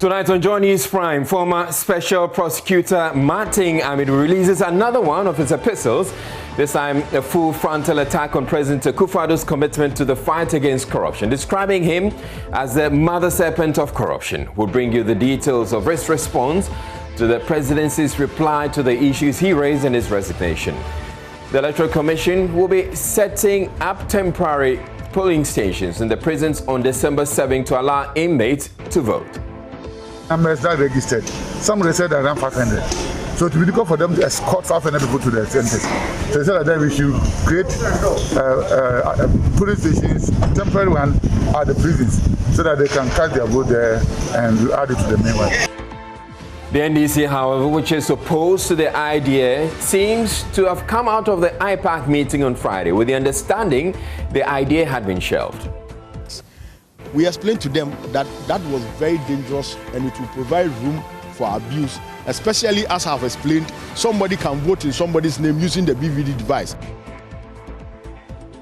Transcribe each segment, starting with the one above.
Tonight on Joynews Prime, former Special Prosecutor Amidu releases another one of his epistles, this time a full frontal attack on President Akufo-Addo's commitment to the fight against corruption, describing him as the mother serpent of corruption. We'll bring you the details of his response to the presidency's reply to the issues he raised in his resignation. The Electoral Commission will be setting up temporary polling stations in the prisons on December 7 to allow inmates to vote. Numbers not registered. Some they said around 500. So it will be difficult for them to escort 500 people to their centers. So they said that we should create police stations, temporary one at the prisons, so that they can cast their vote there and add it to the main one. The NDC, however, which is opposed to the idea, seems to have come out of the IPAC meeting on Friday with the understanding the idea had been shelved. We explained to them that that was very dangerous and it will provide room for abuse, especially as I've explained, somebody can vote in somebody's name using the BVD device.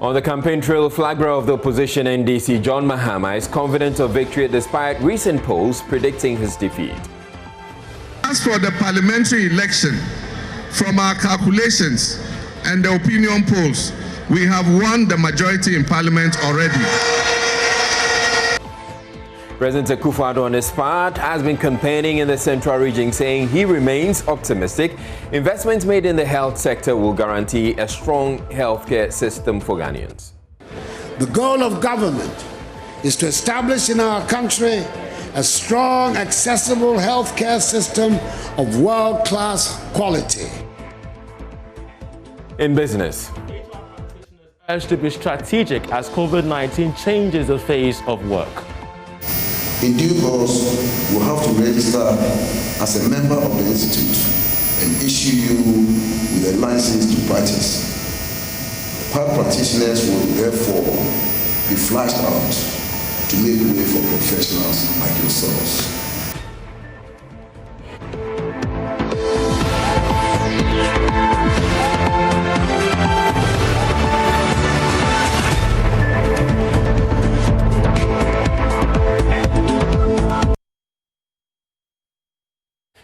On the campaign trail, flagbearer of the opposition NDC, John Mahama, is confident of victory despite recent polls predicting his defeat. As for the parliamentary election, from our calculations and the opinion polls, we have won the majority in parliament already. President Akufo-Addo, on his part, has been campaigning in the central region, saying he remains optimistic investments made in the health sector will guarantee a strong healthcare system for Ghanaians. The goal of government is to establish in our country a strong, accessible healthcare system of world-class quality. In business, urged to be strategic as COVID-19 changes the face of work. In due course, you will have to register as a member of the institute and issue you with a license to practice. Health practitioners will therefore be flashed out to make way for professionals like yourselves.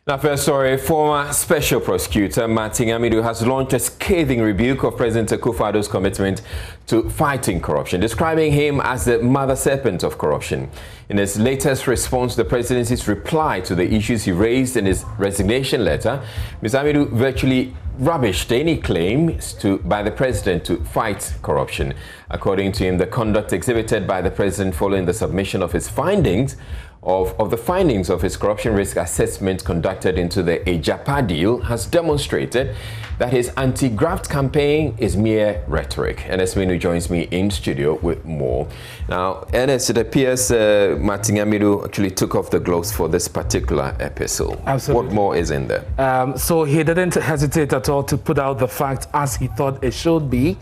Now, first story, former Special Prosecutor Amidu has launched a scathing rebuke of President Akufo-Addo's commitment to fighting corruption, describing him as the mother serpent of corruption. In his latest response to the presidency's reply to the issues he raised in his resignation letter, Mr. Amidu virtually rubbished any claims by the president to fight corruption. According to him, the conduct exhibited by the president following the submission of his findings of the findings of his corruption risk assessment conducted into the Ejapa deal has demonstrated that his anti-graft campaign is mere rhetoric. Ernest Minu joins me in studio with more. Now, Ernest, it appears Amidu actually took off the gloves for this particular epistle. Absolutely. What more is in there? So he didn't hesitate at all to put out the fact as he thought it should be.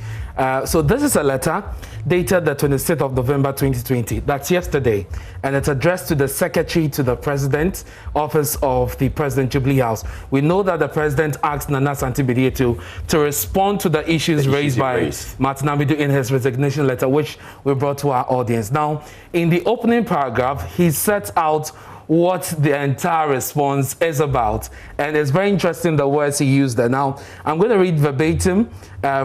So this is a letter dated the 26th of November 2020. That's yesterday. And it's addressed to the Secretary to the President, Office of the President, Jubilee House. We know that the President asked Nana Santi-Bidie to respond to the issues raised by Martin Amidu in his resignation letter, which we brought to our audience. Now, in the opening paragraph, he sets out what the entire response is about. And it's very interesting the words he used there. Now, I'm going to read verbatim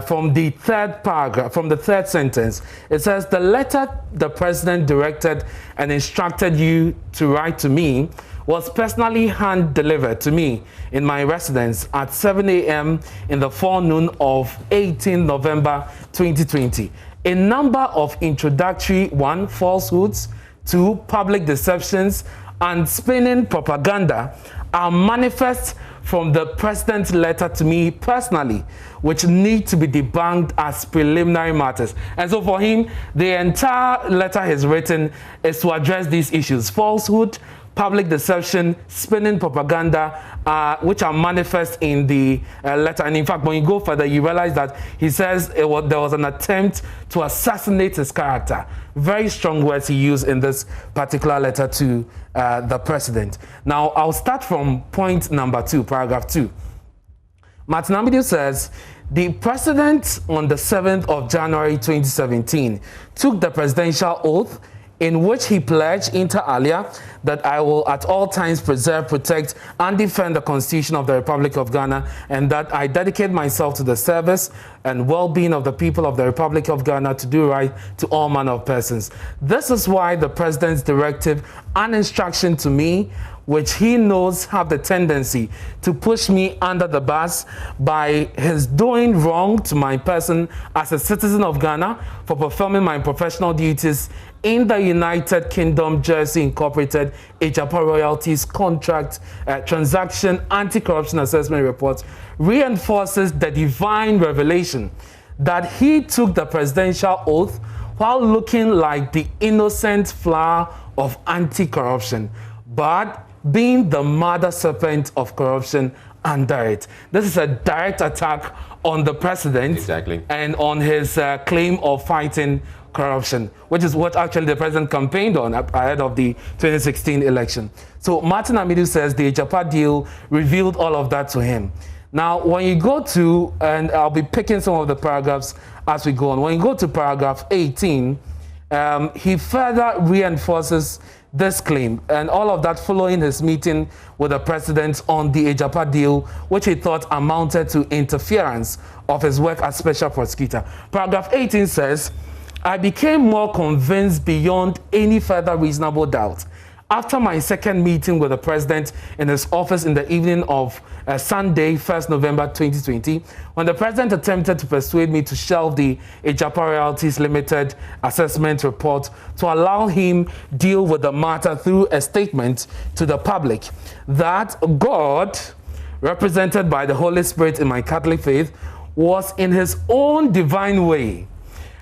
from the third paragraph, from the third sentence. It says, the letter the president directed and instructed you to write to me was personally hand-delivered to me in my residence at 7 a.m. in the forenoon of 18 November 2020. A number of introductory, 1, falsehoods, 2, public deceptions, and spinning propaganda are manifest from the president's letter to me personally, which need to be debunked as preliminary matters. And so for him, the entire letter he's written is to address these issues: falsehood, public deception, spinning propaganda, which are manifest in the letter. And in fact, when you go further, you realize that he says there was an attempt to assassinate his character. Very strong words he used in this particular letter to the president. Now, I'll start from point number 2, paragraph 2. Martin Amidu says, the president on the 7th of January 2017 took the presidential oath in which he pledged inter alia that I will at all times preserve, protect, and defend the Constitution of the Republic of Ghana, and that I dedicate myself to the service and well-being of the people of the Republic of Ghana to do right to all manner of persons. This is why the President's directive and instruction to me, which he knows have the tendency to push me under the bus by his doing wrong to my person as a citizen of Ghana for performing my professional duties in the United Kingdom Jersey Incorporated Ejapa Royalties Contract Transaction Anti-Corruption Assessment Report, reinforces the divine revelation that he took the presidential oath while looking like the innocent flower of anti-corruption, but being the mother serpent of corruption under it. This is a direct attack on the president and on his claim of fighting corruption, which is what actually the president campaigned on ahead of the 2016 election. So Martin Amidu says the Ejapa deal revealed all of that to him. Now, when you go to, and I'll be picking some of the paragraphs as we go on, when you go to paragraph 18, he further reinforces this claim, and all of that following his meeting with the president on the Ejapa deal, which he thought amounted to interference of his work as special prosecutor. Paragraph 18 says, I became more convinced beyond any further reasonable doubt after my second meeting with the president in his office in the evening of Sunday, 1st November 2020, when the president attempted to persuade me to shelve the Ejapa Royalties Limited assessment report to allow him deal with the matter through a statement to the public that God, represented by the Holy Spirit in my Catholic faith, was in his own divine way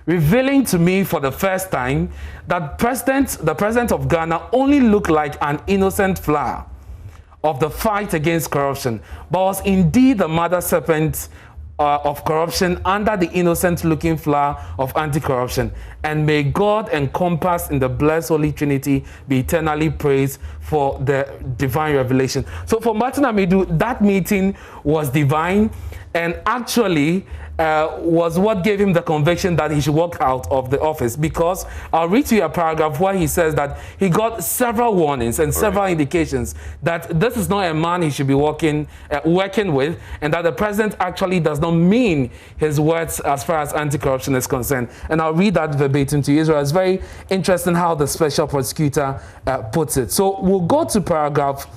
revealing to me for the first time that the president of Ghana only looked like an innocent flower of the fight against corruption, but was indeed the mother serpent of corruption under the innocent-looking flower of anti-corruption. And may God encompassed in the blessed Holy Trinity be eternally praised for the divine revelation. So for Martin Amidu, that meeting was divine, and actually was what gave him the conviction that he should walk out of the office, because I'll read to you a paragraph where he says that he got several warnings and several indications that this is not a man he should be working with, and that the president actually does not mean his words as far as anti-corruption is concerned. And I'll read that verbatim to you. Israel. It's very interesting how the special prosecutor puts it. So we'll go to paragraph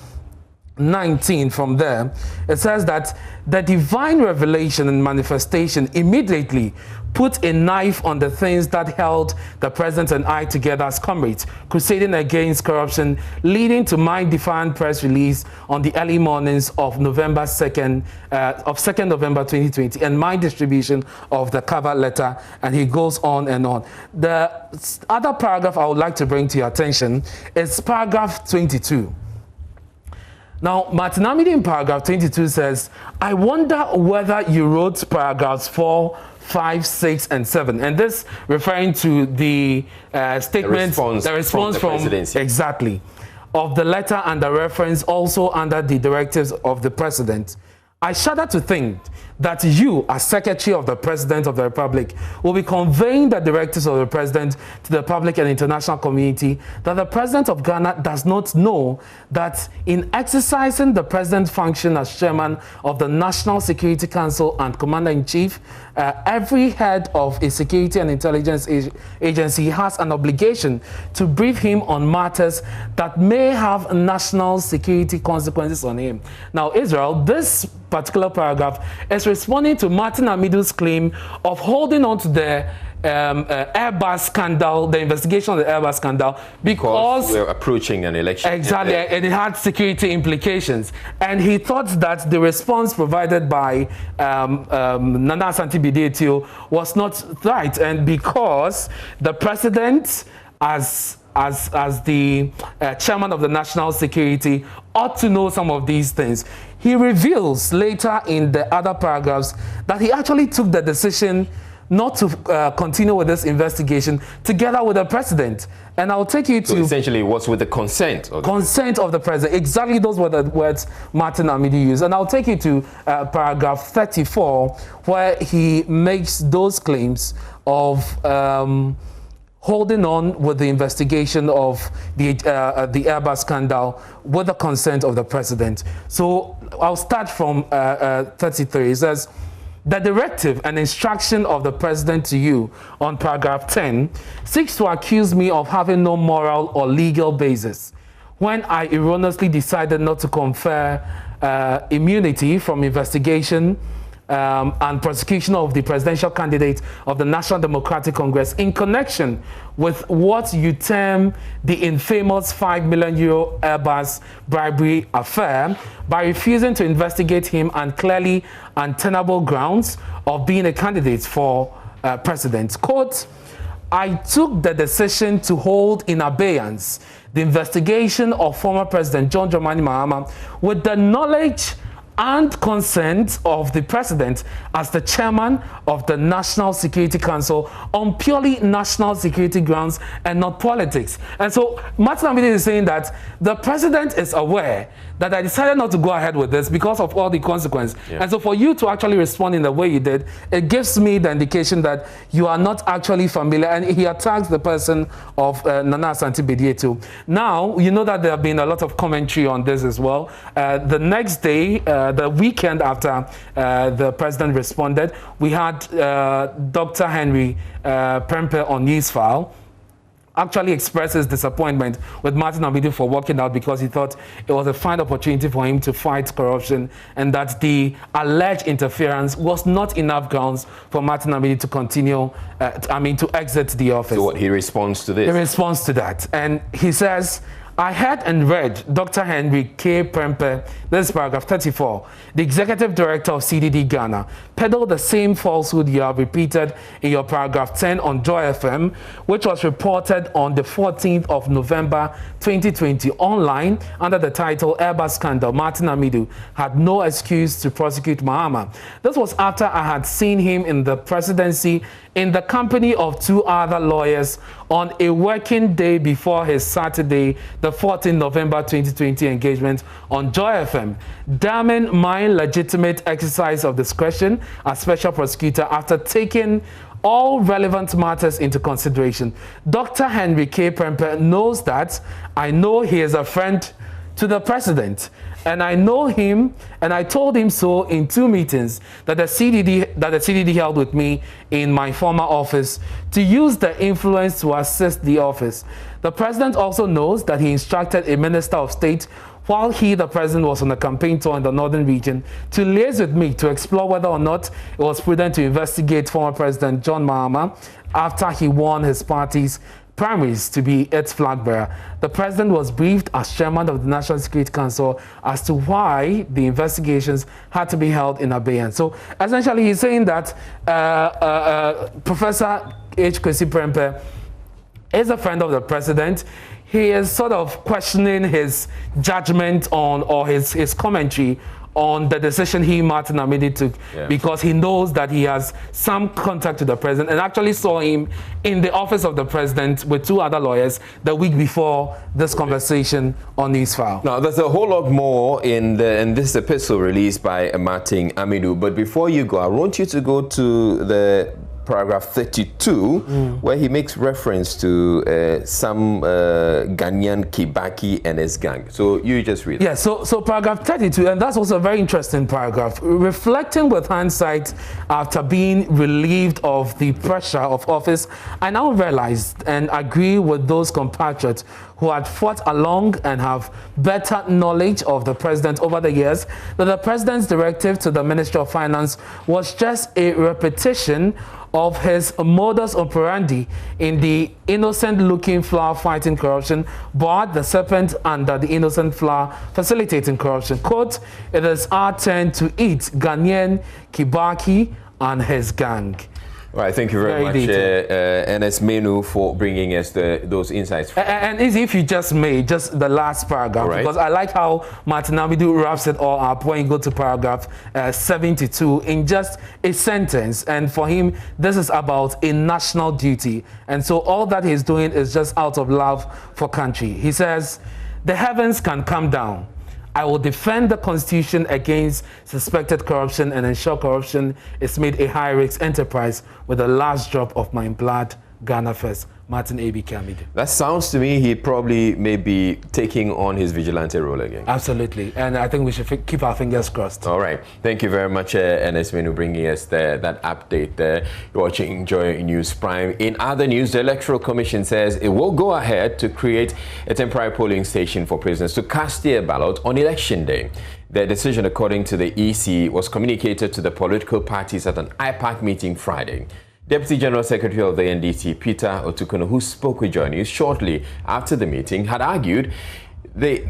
19 from there. It says that the divine revelation and manifestation immediately put a knife on the things that held the president and I together as comrades, crusading against corruption, leading to my defiant press release on the early mornings of November 2nd, of 2nd November 2020, and my distribution of the cover letter, and he goes on and on. The other paragraph I would like to bring to your attention is paragraph 22. Now, Martin Amidu in paragraph 22 says, I wonder whether you wrote paragraphs 4, 5, 6, and 7. And this referring to the statement, the response from the presidency. Exactly, of the letter and the reference also under the directives of the president. I shudder to think that you, as Secretary of the President of the Republic, will be conveying the directives of the President to the public and international community, that the President of Ghana does not know that in exercising the President's function as Chairman of the National Security Council and Commander-in-Chief, every head of a security and intelligence agency has an obligation to brief him on matters that may have national security consequences on him. Now, Israel, this particular paragraph is responding to Martin Amidu's claim of holding on to the Airbus scandal, the investigation of the Airbus scandal, because we're approaching an election. Exactly, and it had security implications. And he thought that the response provided by Nana Asante Bidetio was not right, and because the president, as the chairman of the national security, ought to know some of these things. He reveals later in the other paragraphs that he actually took the decision not to continue with this investigation together with the president. And I'll take you to... So essentially, what's with the consent? Consent of the president. Exactly those were the words Martin Amidu used. And I'll take you to paragraph 34, where he makes those claims of holding on with the investigation of the Airbus scandal with the consent of the president. So I'll start from 33. It says, the directive and instruction of the president to you on paragraph 10 seeks to accuse me of having no moral or legal basis when I erroneously decided not to confer immunity from investigation and prosecution of the presidential candidate of the National Democratic Congress in connection with what you term the infamous €5 million Airbus bribery affair by refusing to investigate him on clearly untenable grounds of being a candidate for president. Quote, I took the decision to hold in abeyance the investigation of former President John Dramani Mahama with the knowledge and consent of the president as the chairman of the National Security Council on purely national security grounds and not politics. And so Martin Amidu is saying that the president is aware that I decided not to go ahead with this because of all the consequences. Yeah. And so for you to actually respond in the way you did, it gives me the indication that you are not actually familiar. And he attacks the person of Nana Asante Bediatu. Now, you know that there have been a lot of commentary on this as well. The next day, the weekend after the president responded, we had Dr. Henry Prempe on Newsfile actually expressed his disappointment with Martin Amidu for walking out because he thought it was a fine opportunity for him to fight corruption and that the alleged interference was not enough grounds for Martin Amidu to continue, to exit the office. So what, he responds to this? He responds to that. And he says, I heard and read Dr. Henry K. Prempe, this is paragraph 34, the executive director of CDD Ghana, peddled the same falsehood you have repeated in your paragraph 10 on Joy FM, which was reported on the 14th of November 2020 online under the title Airbus Scandal. Martin Amidu had no excuse to prosecute Mahama. This was after I had seen him in the presidency in the company of two other lawyers on a working day before his Saturday, the 14th November 2020 engagement on Joy FM, damning my legitimate exercise of discretion as special prosecutor after taking all relevant matters into consideration. Dr. Henry K. Prempe knows that I know he is a friend to the president, and I know him, and I told him so in two meetings that the CDD held with me in my former office to use the influence to assist the office. The president also knows that he instructed a minister of state while he, the president, was on a campaign tour in the northern region to liaise with me to explore whether or not it was prudent to investigate former President John Mahama after he won his party's primaries to be its flag bearer. The president was briefed as chairman of the National Security Council as to why the investigations had to be held in abeyance. So essentially he's saying that Professor H. Kwesi Prempe is a friend of the president. He is sort of questioning his judgment on, or his commentary on the decision he, Martin Amidu, took, because he knows that he has some contact to the president and actually saw him in the office of the president with two other lawyers the week before this conversation on Newsfile. Now, there's a whole lot more in this epistle released by Martin Amidu, but before you go, I want you to go to the paragraph 32, where he makes reference to some Ghanaian Kibaki and his gang. So you just read it. Yeah, so paragraph 32, and that's also a very interesting paragraph. Reflecting with hindsight after being relieved of the pressure of office, I now realized and agree with those compatriots who had fought along and have better knowledge of the president over the years that the president's directive to the Ministry of Finance was just a repetition of his modus operandi in the innocent-looking flower fighting corruption, but the serpent under the innocent flower facilitating corruption. Quote, it is our turn to eat Ghanaian Kibaki and his gang. All right, thank you very much, Ernest Menu, for bringing us those insights. And if you just made just the last paragraph, because I like how Martin Amidu wraps it all up when you go to paragraph 72 in just a sentence. And for him, this is about a national duty. And so all that he's doing is just out of love for country. He says, the heavens can come down. I will defend the Constitution against suspected corruption and ensure corruption is made a high-risk enterprise with the last drop of my blood, Ghana first. Martin A.B.K. Amidu. That sounds to me he probably may be taking on his vigilante role again. Absolutely, and I think we should keep our fingers crossed. All right, thank you very much, Ernest Menu, bringing us that update there. You're watching Joy News Prime. In other news, the Electoral Commission says it will go ahead to create a temporary polling station for prisoners to cast their ballot on election day. The decision, according to the EC, was communicated to the political parties at an IPAC meeting Friday. Deputy General Secretary of the NDC, Peter Otukono, who spoke with Joynews shortly after the meeting, had argued the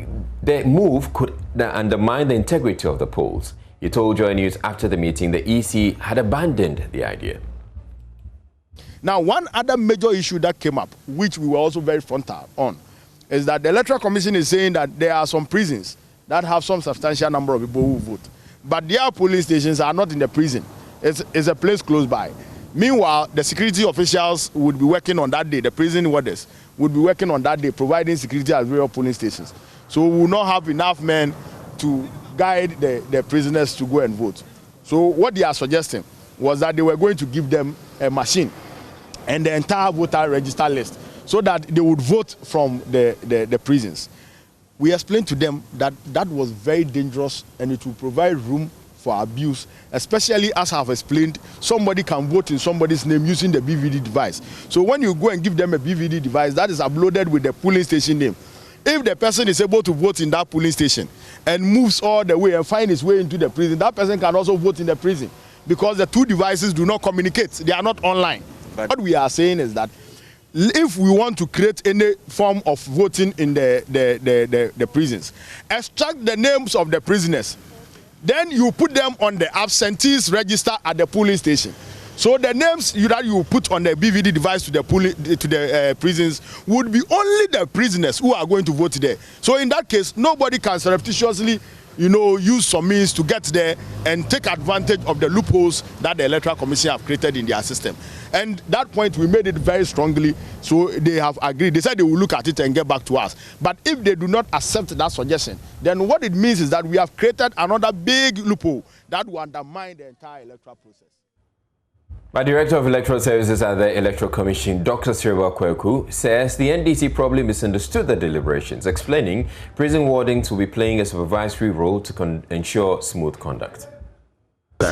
move could undermine the integrity of the polls. He told Joynews after the meeting the EC had abandoned the idea. Now, one other major issue that came up, which we were also very frontal on, is that the Electoral Commission is saying that there are some prisons that have some substantial number of people who vote, but their polling stations are not in the prison. It's a place close by. Meanwhile, the security officials would be working on that day, the prison warders would be working on that day, providing security at various polling stations. So we will not have enough men to guide the prisoners to go and vote. So what they are suggesting was that they were going to give them a machine and the entire voter register list so that they would vote from the prisons. We explained to them that that was very dangerous and it will provide room for abuse, especially as I have explained, somebody can vote in somebody's name using the BVD device. So when you go and give them a BVD device that is uploaded with the polling station name, if the person is able to vote in that polling station and moves all the way and finds his way into the prison, that person can also vote in the prison because the two devices do not communicate. They are not online. But what we are saying is that if we want to create any form of voting in the prisons, extract the names of the prisoners. Then you put them on the absentees register at the polling station. So the names that you put on the BVD device to the prisons would be only the prisoners who are going to vote there. So in that case, nobody can surreptitiously, use some means to get there and take advantage of the loopholes that the Electoral Commission have created in their system. And that point, we made it very strongly, so they have agreed. They said they will look at it and get back to us. But if they do not accept that suggestion, then what it means is that we have created another big loophole that will undermine the entire electoral process. My Director of Electoral Services at the Electoral Commission, Dr. Siriba Kweku, says the NDC probably misunderstood the deliberations, explaining prison wardens will be playing a supervisory role to ensure smooth conduct.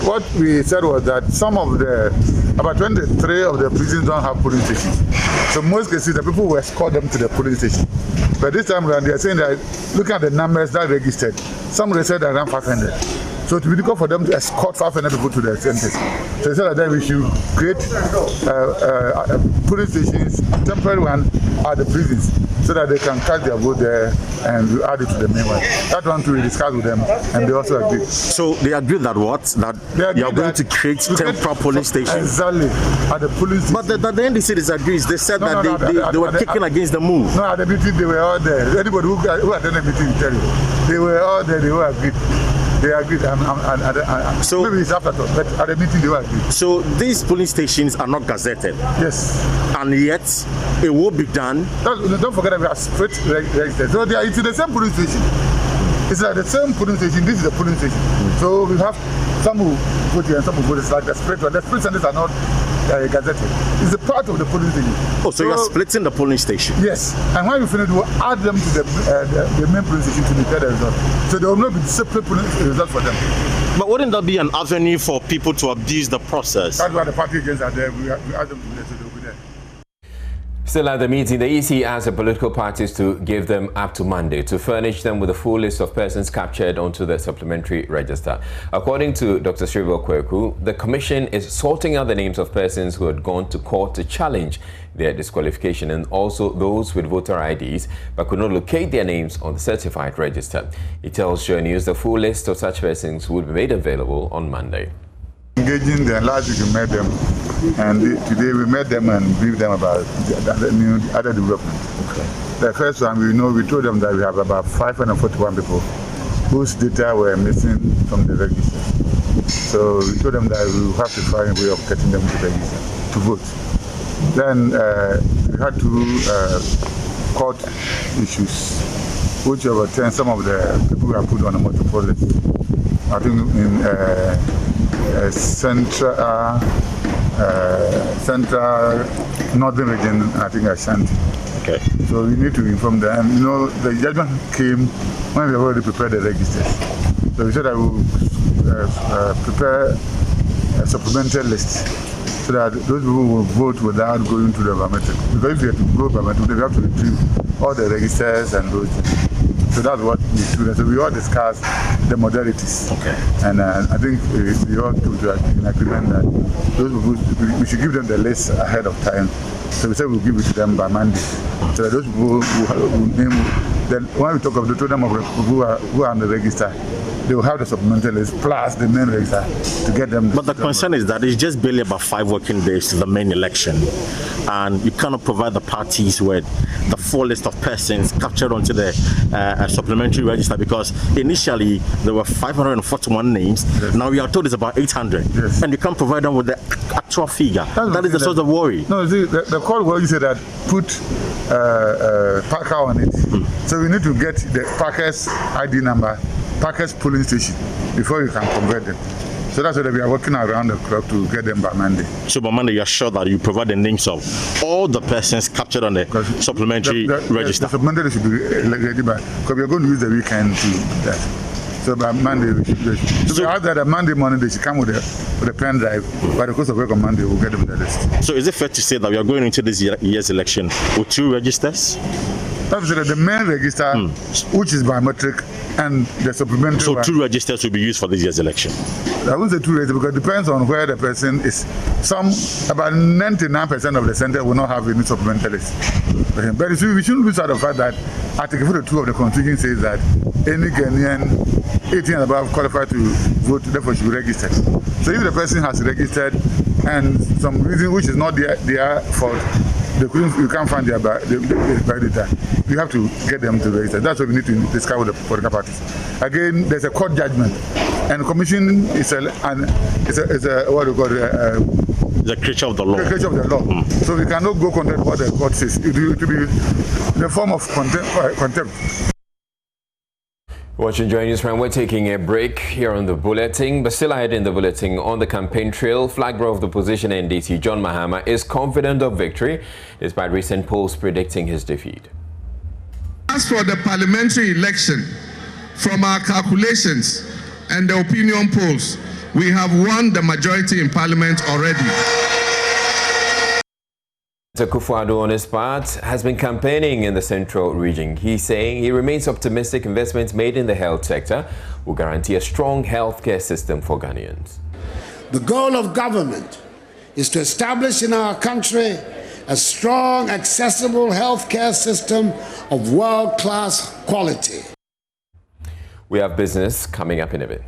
What we said was that about 23 of the prisons don't have polling stations. So most cases, the people will escort them to the polling station. But this time around, they are saying that, looking at the numbers that registered, somebody said around 500. So it will be difficult for them to escort 500 people to their centers. So they said that we should create polling stations, temporary one, at the prisons, so that they can cast their vote there and we add it to the main one. That one too we discussed with them and they also agreed. So they agreed that what? That you are going to create temporary polling stations? Exactly, at the polling station. But the NDC disagrees. They said they were kicking against the move. No, at the meeting they were all there. Anybody who attended the meeting will tell you. They were all there, they were agreed. They agreed. So maybe it's after thought, but at the meeting they were agreed. So these polling stations are not gazetted. Yes. And yet it will be done. Don't forget that we are split registered. So it's the same polling station. It's like the same polling station. This is the polling station. So we have some who vote here and some who vote. It's like the split one. The split centers are not gazetted. It's a part of the polling station. Oh, so you're splitting the polling station? Yes. And when we finish, we'll add them to the main polling station to declare the result. So there will not be separate polling results for them. But wouldn't that be an avenue for people to abuse the process? That's why the party agents are there. We add them to there, so they'll be there. Still at the meeting, the EC asked the political parties to give them up to Monday to furnish them with a full list of persons captured onto the supplementary register. According to Dr. Siriba Kweku, the Commission is sorting out the names of persons who had gone to court to challenge their disqualification and also those with voter IDs but could not locate their names on the certified register. He tells Joynews the full list of such persons will be made available on Monday. Engaging them, last week we met them, and today we met them and briefed them about the new other development. Okay. The first one, we told them that we have about 541 people whose data were missing from the register. So we told them that we will have to find a way of getting them to register to vote. Then we had two court issues, which overturned some of the people who are put on a multiple list. I think in Central Central, Northern region, I think Ashanti. Okay. So we need to inform them. You know, the judgment came when we already prepared the registers. So we said that we will prepare a supplemental list so that those people will vote without going to the biometric. Because if they have to go biometric, they have to retrieve all the registers and those things. So that's what we do. So we all discuss the modalities. Okay. And I think we all came to an agreement that those people, we should give them the list ahead of time. So we said we'll give it to them by Monday. So that those people who name, then when we talk of the total of people who are on the register, they will have the supplemental list plus the main register to get them. But the concern is that it's just barely about 5 working days to the main election, and you cannot provide the parties with the full list of persons captured onto the supplementary register, because initially there were 541 names. Yes. Now we are told it's about 800, yes. And you can't provide them with the actual figure. That is the source of worry. No, see, the call where you say that put Parker on it. So we need to get the Parker's ID number, Parker's polling station, before you can convert them. So that's why we are working around the clock to get them by Monday. So by Monday, you're sure that you provide the names of all the persons captured on the supplementary register? The supplementary should be ready by, because we are going to use the weekend to do that. So by Monday, we should. So we ask that Monday morning they should come with a pen drive. By the course of work on Monday, we'll get them the list. So is it fair to say that we are going into this year's election with 2 registers? Obviously, the main register, which is biometric, and the supplementary. So 2 registers will be used for this year's election? I wouldn't say 2 registers, because it depends on where the person is. About 99% of the center will not have any supplementary list. But we shouldn't lose out of the fact that Article 42 of the Constitution says that any Ghanaian 18 and above qualified to vote, therefore should be registered. So if the person has registered and some reason which is not their fault, you can't find their data, you have to get them to register. That's what we need to discuss with the political parties. Again, there's a court judgment, and the commission is a what do you call it? The creature of the law. The creature of the law. So we cannot go contempt what the court says. It will be in the form of contempt. Watching Joynews, friend, we're taking a break here on the bulletin, but still ahead in the bulletin. On the campaign trail, flag bearer of the opposition NDC, John Mahama, is confident of victory despite recent polls predicting his defeat. As for the parliamentary election, from our calculations and the opinion polls, we have won the majority in parliament already. Akufo-Addo, on his part, has been campaigning in the central region. He's saying he remains optimistic investments made in the health sector will guarantee a strong healthcare system for Ghanaians. The goal of government is to establish in our country a strong, accessible healthcare system of world-class quality. We have business coming up in a bit.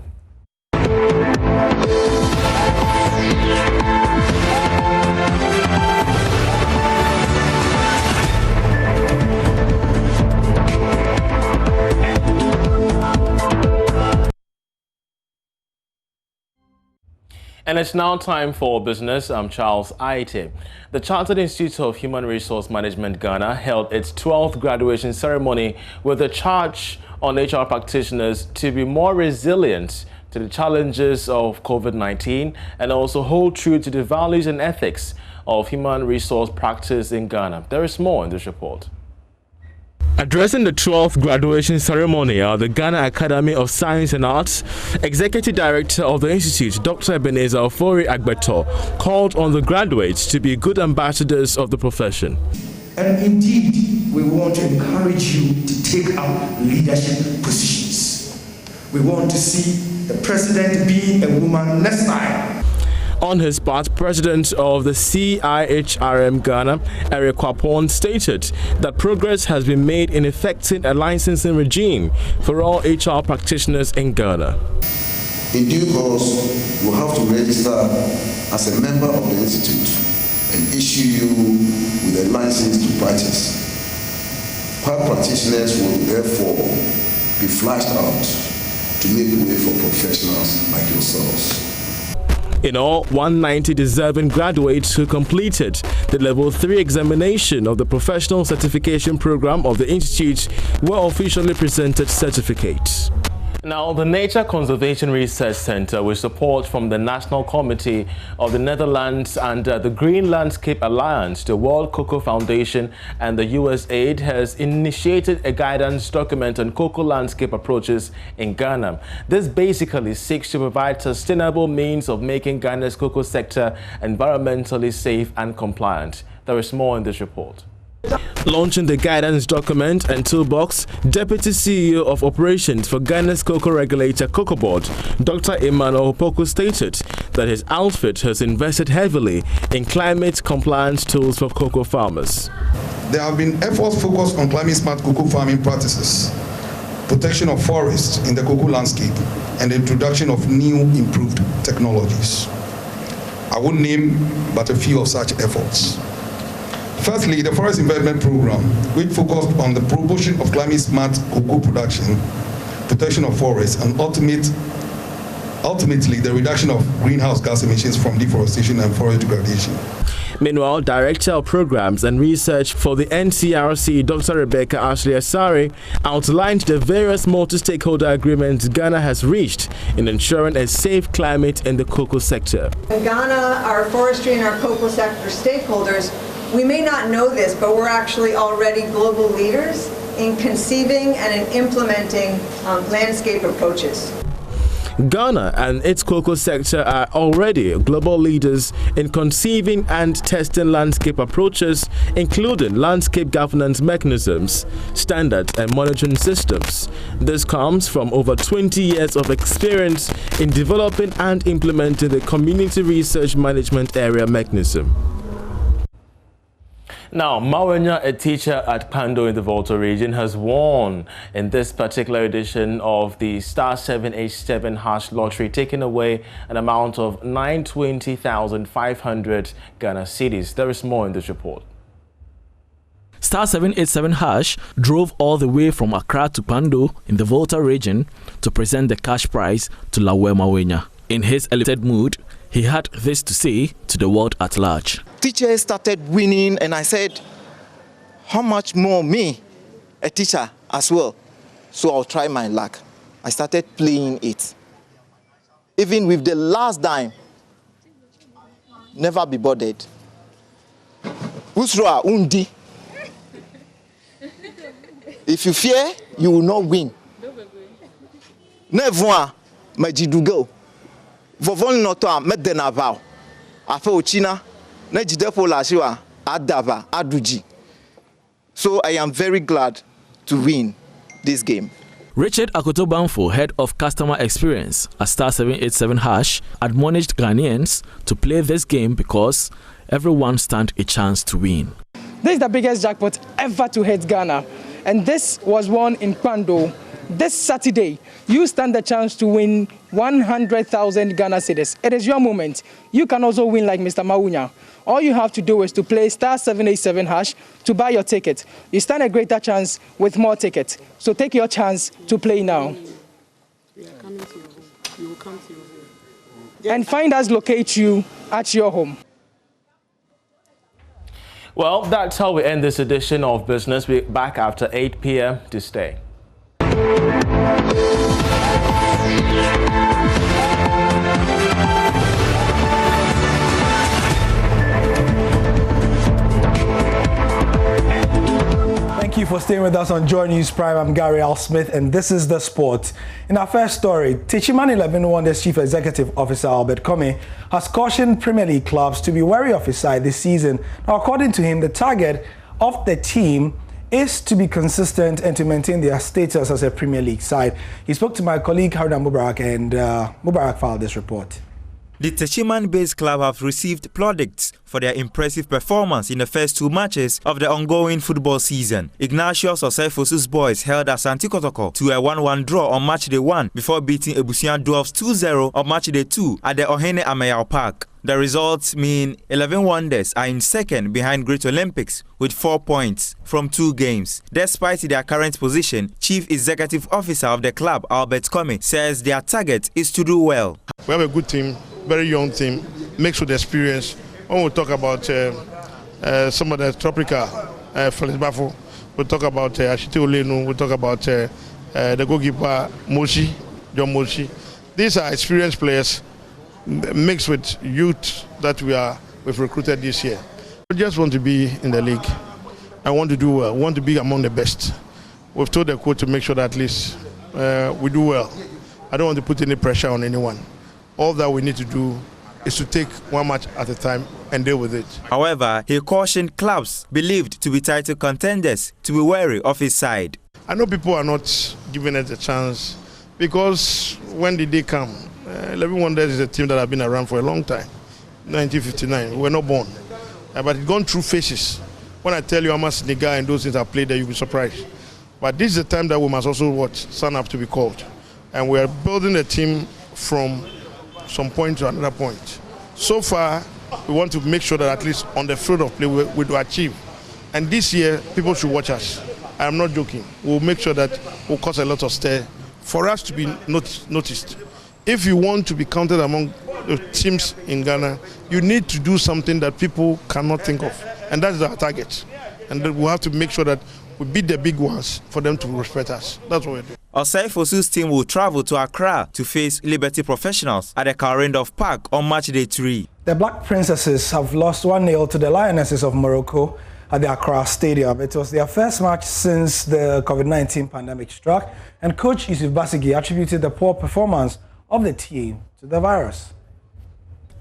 And it's now time for business. I'm Charles Aite. The Chartered Institute of Human Resource Management Ghana held its 12th graduation ceremony with a charge on HR practitioners to be more resilient to the challenges of COVID-19 and also hold true to the values and ethics of human resource practice in Ghana. There is more in this report. Addressing the 12th graduation ceremony at the Ghana Academy of Science and Arts, Executive Director of the Institute, Dr. Ebenezer Ofori-Agbeto, called on the graduates to be good ambassadors of the profession. And indeed, we want to encourage you to take up leadership positions. We want to see the president being a woman next time. On his part, President of the CIHRM Ghana, Eric Kwapon, stated that progress has been made in effecting a licensing regime for all HR practitioners in Ghana. In due course, you will have to register as a member of the institute and issue you with a license to practice. While practitioners will therefore be flashed out to make way for professionals like yourselves. In all, 190 deserving graduates who completed the Level 3 examination of the Professional Certification Program of the Institute were officially presented certificates. Now, the Nature Conservation Research Center, with support from the National Committee of the Netherlands and the Green Landscape Alliance, the World Cocoa Foundation and the USAID, has initiated a guidance document on cocoa landscape approaches in Ghana. This basically seeks to provide sustainable means of making Ghana's cocoa sector environmentally safe and compliant. There is more in this report. Launching the guidance document and toolbox, Deputy CEO of Operations for Ghana's cocoa regulator Cocoa Board, Dr. Emmanuel Opoku, stated that his outfit has invested heavily in climate compliance tools for cocoa farmers. There have been efforts focused on climate-smart cocoa farming practices, protection of forests in the cocoa landscape, and the introduction of new improved technologies. I won't name but a few of such efforts. Firstly, the Forest Investment Program, which focused on the promotion of climate-smart cocoa production, protection of forests, and ultimately the reduction of greenhouse gas emissions from deforestation and forest degradation. Meanwhile, Director of Programs and Research for the NCRC, Dr. Rebecca Ashley Asari, outlined the various multi-stakeholder agreements Ghana has reached in ensuring a safe climate in the cocoa sector. In Ghana, our forestry and our cocoa sector stakeholders, we may not know this, but we're actually already global leaders in conceiving and in implementing landscape approaches. Ghana and its cocoa sector are already global leaders in conceiving and testing landscape approaches, including landscape governance mechanisms, standards, and monitoring systems. This comes from over 20 years of experience in developing and implementing the Community Research Management Area mechanism. Now, Mawenya, a teacher at Pando in the Volta region, has won in this particular edition of the Star 787 hash lottery, taking away an amount of 920,500 Ghana cedis. There is more in this report. Star 787 hash drove all the way from Accra to Pando in the Volta region to present the cash prize to Lawe Mawenya. In his elevated mood, he had this to say to the world at large. Teachers started winning, and I said, how much more me, a teacher as well? So I'll try my luck. I started playing it. Even with the last dime, never be bothered. Usra undi. If you fear, you will not win. Never majidugo. Vovon noto medena vow. Afa ochina. So I am very glad to win this game. Richard Akotobanfo, head of customer experience at Star 787 hash, admonished Ghanaians to play this game because everyone stands a chance to win. This is the biggest jackpot ever to hit Ghana, and this was won in Pando. This Saturday, you stand a chance to win 100,000 Ghana cedis. It is your moment. You can also win like Mr. Mawenya. All you have to do is to play Star 787 hash to buy your ticket. You stand a greater chance with more tickets. So take your chance to play now. And find us locate you at your home. Well, that's how we end this edition of Business. We're back after 8 p.m. to stay. Thank you for staying with us on Joynews Prime. I'm Gary Al Smith, and this is The Sport. In our first story, Techiman 11 Wonders Chief Executive Officer Albert Comey has cautioned Premier League clubs to be wary of his side this season. Now, according to him, the target of the team is to be consistent and to maintain their status as a Premier League side. He spoke to my colleague Haruna Mubarak, and Mubarak filed this report. The Techiman-based club have received plaudits for their impressive performance in the first two matches of the ongoing football season. Ignatius Oseifosu's boys held Asante Kotoko to a 1-1 draw on match day 1 before beating Ebusian Dwarfs 2-0 on match day 2 at the Ohene Amayao Park. The results mean 11 Wonders are in second behind Great Olympics with 4 points from 2 games. Despite their current position, Chief Executive Officer of the club, Albert Comey, says their target is to do well. We have a good team, very young team, mixed with experience. When we talk about some of the tropical, Felix Bafo, we talk about Ashite Olenu, we talk about the goalkeeper Moshi, John Moshi. These are experienced players mixed with youth that we've recruited this year. We just want to be in the league. I want to do well. Want to be among the best. We've told the coach to make sure that at least we do well. I don't want to put any pressure on anyone. All that we need to do is to take one match at a time and deal with it. However, he cautioned clubs believed to be title contenders to be wary of his side. I know people are not giving it a chance because when did they come? 11 Wonders is a team that have been around for a long time. 1959, we were not born. But it's gone through phases. When I tell you how much Senegal and those things have played there, you'll be surprised. But this is the time that we must also stand up to be called. And we are building a team from some point to another point. So far, we want to make sure that at least on the field of play we do achieve. And this year, people should watch us. I am not joking. We'll make sure that we'll cause a lot of stir for us to be noticed. If you want to be counted among the teams in Ghana, you need to do something that people cannot think of. And that's our target. And then we'll have to make sure that we beat the big ones for them to respect us. That's what we're doing. Osei Fosu's team will travel to Accra to face Liberty Professionals at the Karendorf Park on match day 3. The Black Princesses have lost 1-0 to the Lionesses of Morocco at the Accra Stadium. It was their first match since the COVID-19 pandemic struck, and coach Yusuf Basigi attributed the poor performance of the team to the virus.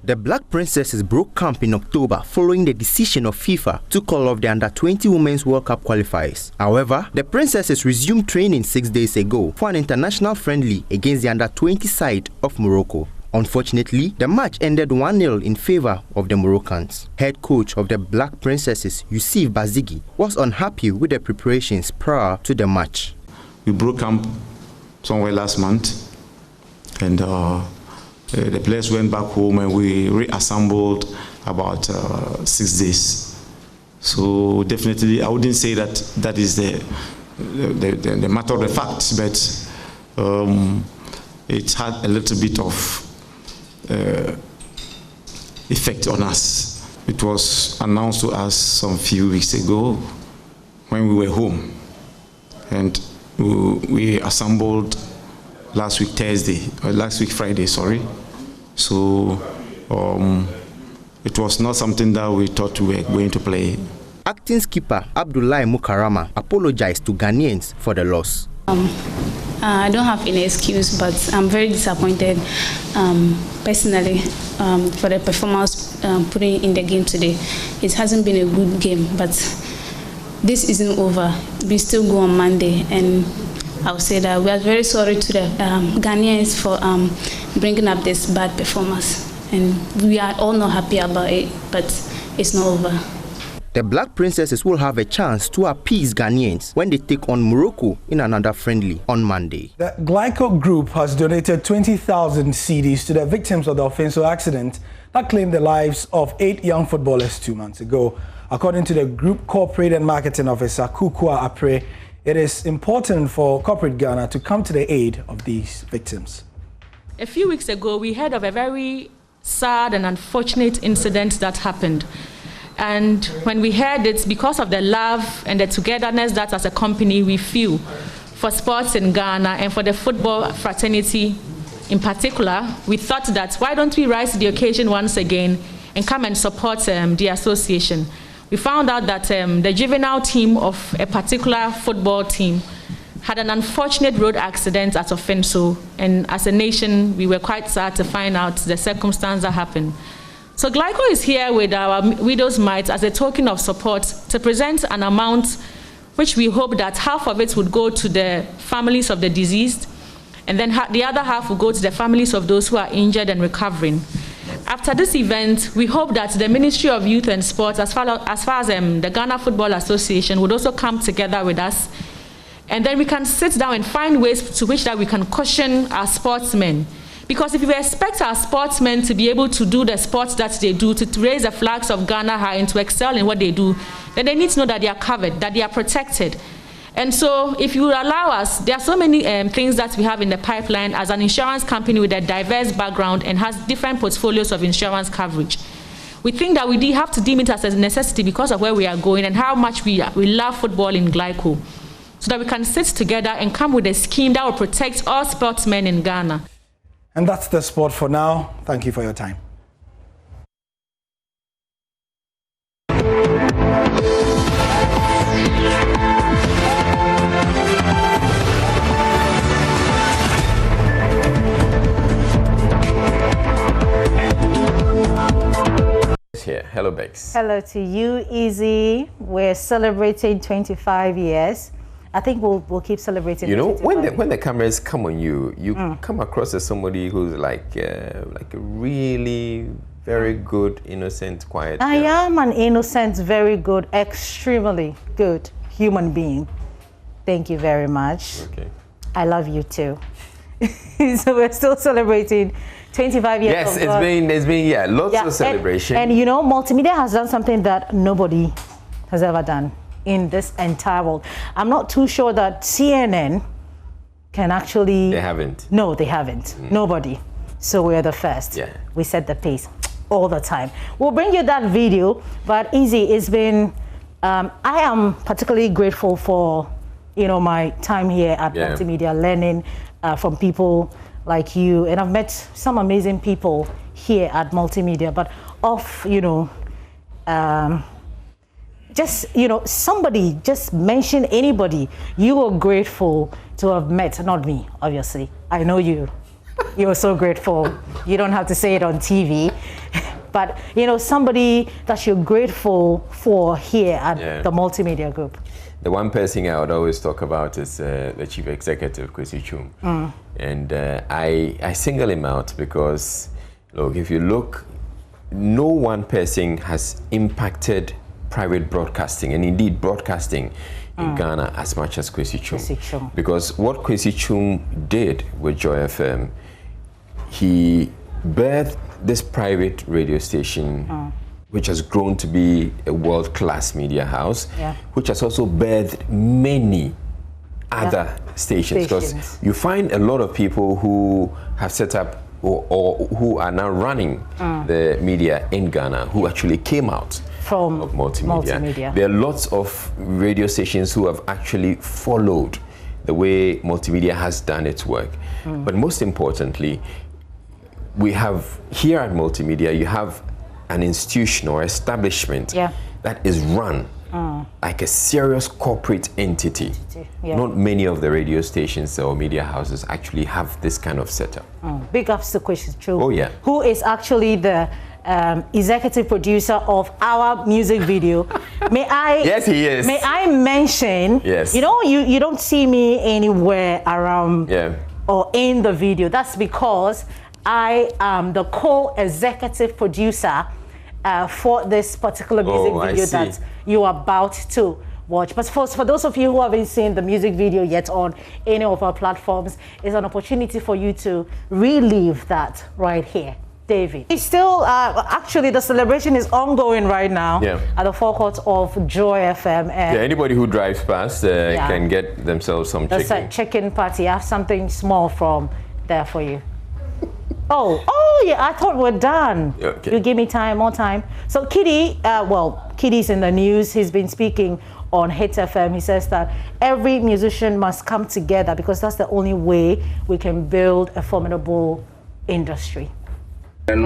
The Black Princesses broke camp in October following the decision of FIFA to call off the Under-20 Women's World Cup qualifiers. However, the Princesses resumed training 6 days ago for an international friendly against the Under-20 side of Morocco. Unfortunately, the match ended 1-0 in favor of the Moroccans. Head coach of the Black Princesses, Yusuf Basigi, was unhappy with the preparations prior to the match. We broke camp somewhere last month, and the players went back home and we reassembled about 6 days. So definitely, I wouldn't say that that is the matter of the fact, but it had a little bit of effect on us. It was announced to us some few weeks ago when we were home, and we assembled last week Friday, sorry. So it was not something that we thought we were going to play. Acting skipper Abdullahi Mukarama apologized to Ghanaians for the loss. I don't have any excuse, but I'm very disappointed personally for the performance putting in the game today. It hasn't been a good game, but this isn't over. We still go on Monday, and I'll say that we are very sorry to the Ghanaians for bringing up this bad performance, and we are all not happy about it, but it's not over. The Black Princesses will have a chance to appease Ghanaians when they take on Morocco in another friendly on Monday. The Glyco group has donated 20,000 cedis to the victims of the Offenso accident that claimed the lives of 8 young footballers 2 months ago. According to the group corporate and marketing officer, Kukua Apre, it is important for corporate Ghana to come to the aid of these victims. A few weeks ago, we heard of a very sad and unfortunate incident that happened. And when we heard it, because of the love and the togetherness that as a company we feel for sports in Ghana and for the football fraternity in particular, we thought that why don't we rise to the occasion once again and come and support the association. We found out that the juvenile team of a particular football team had an unfortunate road accident at Offenso, and as a nation, we were quite sad to find out the circumstance that happened. So Glyco is here with our Widow's Mite as a token of support to present an amount which we hope that half of it would go to the families of the deceased, and then the other half will go to the families of those who are injured and recovering. After this event, we hope that the Ministry of Youth and Sports, as far as the Ghana Football Association, would also come together with us, and then we can sit down and find ways to which that we can caution our sportsmen. Because if we expect our sportsmen to be able to do the sports that they do, to raise the flags of Ghana high and to excel in what they do, then they need to know that they are covered, that they are protected. And so if you allow us, there are so many things that we have in the pipeline as an insurance company with a diverse background and has different portfolios of insurance coverage. We think that we have to deem it as a necessity because of where we are going and how much we love football in Glyco. so that we can sit together and come with a scheme that will protect all sportsmen in Ghana. And that's the sport for now. Thank you for your time. Here. Hello, Bex. Hello to you, Easy. We're celebrating 25 years. I think we'll keep celebrating. You know, when the cameras come on you, you come across as somebody who's like a really very good, innocent, quiet girl. I am an innocent, very good, extremely good human being. Thank you very much. Okay. I love you too. So we're still celebrating 25 years. Yes, it's been lots of celebration. And you know, Multimedia has done something that nobody has ever done in this entire world. I'm not too sure that CNN can actually... They haven't. No, they haven't. Nobody. So we're the first. Yeah. We set the pace all the time. We'll bring you that video, but Easy, it's been... I am particularly grateful for, you know, my time here at Multimedia, learning from people like you, and I've met some amazing people here at Multimedia, but you know, somebody just mention anybody you are grateful to have met. Not me, obviously. I know you. You're so grateful. You don't have to say it on TV. But, you know, somebody that you're grateful for here at the Multimedia Group. The one person I would always talk about is the Chief Executive, Kwesi Chum. And I single him out because, look, if you look, no one person has impacted private broadcasting, and indeed broadcasting in Ghana as much as Kwesi Chum. Because what Kwesi Chum did with Joy FM, he birthed this private radio station which has grown to be a world-class media house, which has also birthed many other stations. Because you find a lot of people who have set up or who are now running the media in Ghana who actually came out from Multimedia. There are lots of radio stations who have actually followed the way Multimedia has done its work. But most importantly, we have here at Multimedia, you have an institution or establishment that is run like a serious corporate entity. Not many of the radio stations or media houses actually have this kind of setup. Big ups to Kwesi Chum. Oh yeah. Who is actually the executive producer of our music video. May I? Yes, he is. May I mention? Yes. You know, you don't see me anywhere around or in the video. That's because I am the co-executive producer for this particular music video that you are about to watch. But for those of you who haven't seen the music video yet on any of our platforms, it's an opportunity for you to relive that right here. David. It's still, actually the celebration is ongoing right now at the forecourt of Joy FM. And anybody who drives past can get themselves some chicken. That's a chicken party. I have something small from there for you. Oh yeah, I thought we're done. You give me more time. So Kitty, Kitty's in the news. He's been speaking on Hit FM. He says that every musician must come together because that's the only way we can build a formidable industry. And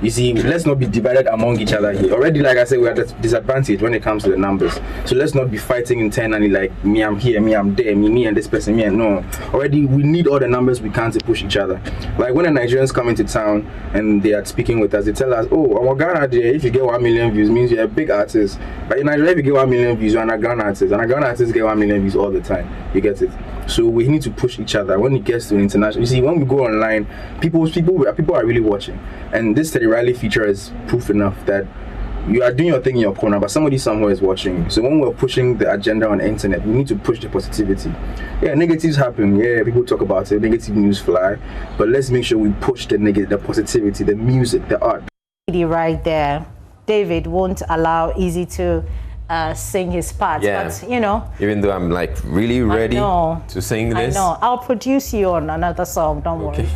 you see, let's not be divided among each other here. Already, like I said, we're at a disadvantage when it comes to the numbers. So let's not be fighting internally like me, I'm here, me, I'm there, me and this person, me and no. Already, we need all the numbers we can to push each other. Like when the Nigerians come into town and they are speaking with us, they tell us, oh, I'm a Ghana there, if you get 1 million views, means you're a big artist. But in Nigeria, if you get 1 million views, you're a Ghana artist. And a Ghana artist get 1 million views all the time. You get it? So we need to push each other. When it gets to international, you see, when we go online, people are really watching. And this Teddy Riley feature is proof enough that you are doing your thing in your corner, but somebody somewhere is watching. So when we're pushing the agenda on the internet, we need to push the positivity. Yeah, negatives happen. Yeah, people talk about it. Negative news fly. But let's make sure we push the positivity, the music, the art. Right there. David won't allow Easy to sing his part, but you know, even though I'm like really ready to sing this, I know. I'll produce you on another song. Don't worry.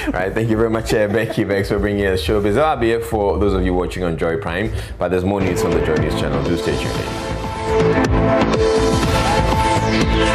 All right, thank you very much, Becky Bex, for bringing us showbiz. I'll be here for those of you watching on Joy Prime, but there's more news on the Joynews channel. Do stay tuned in.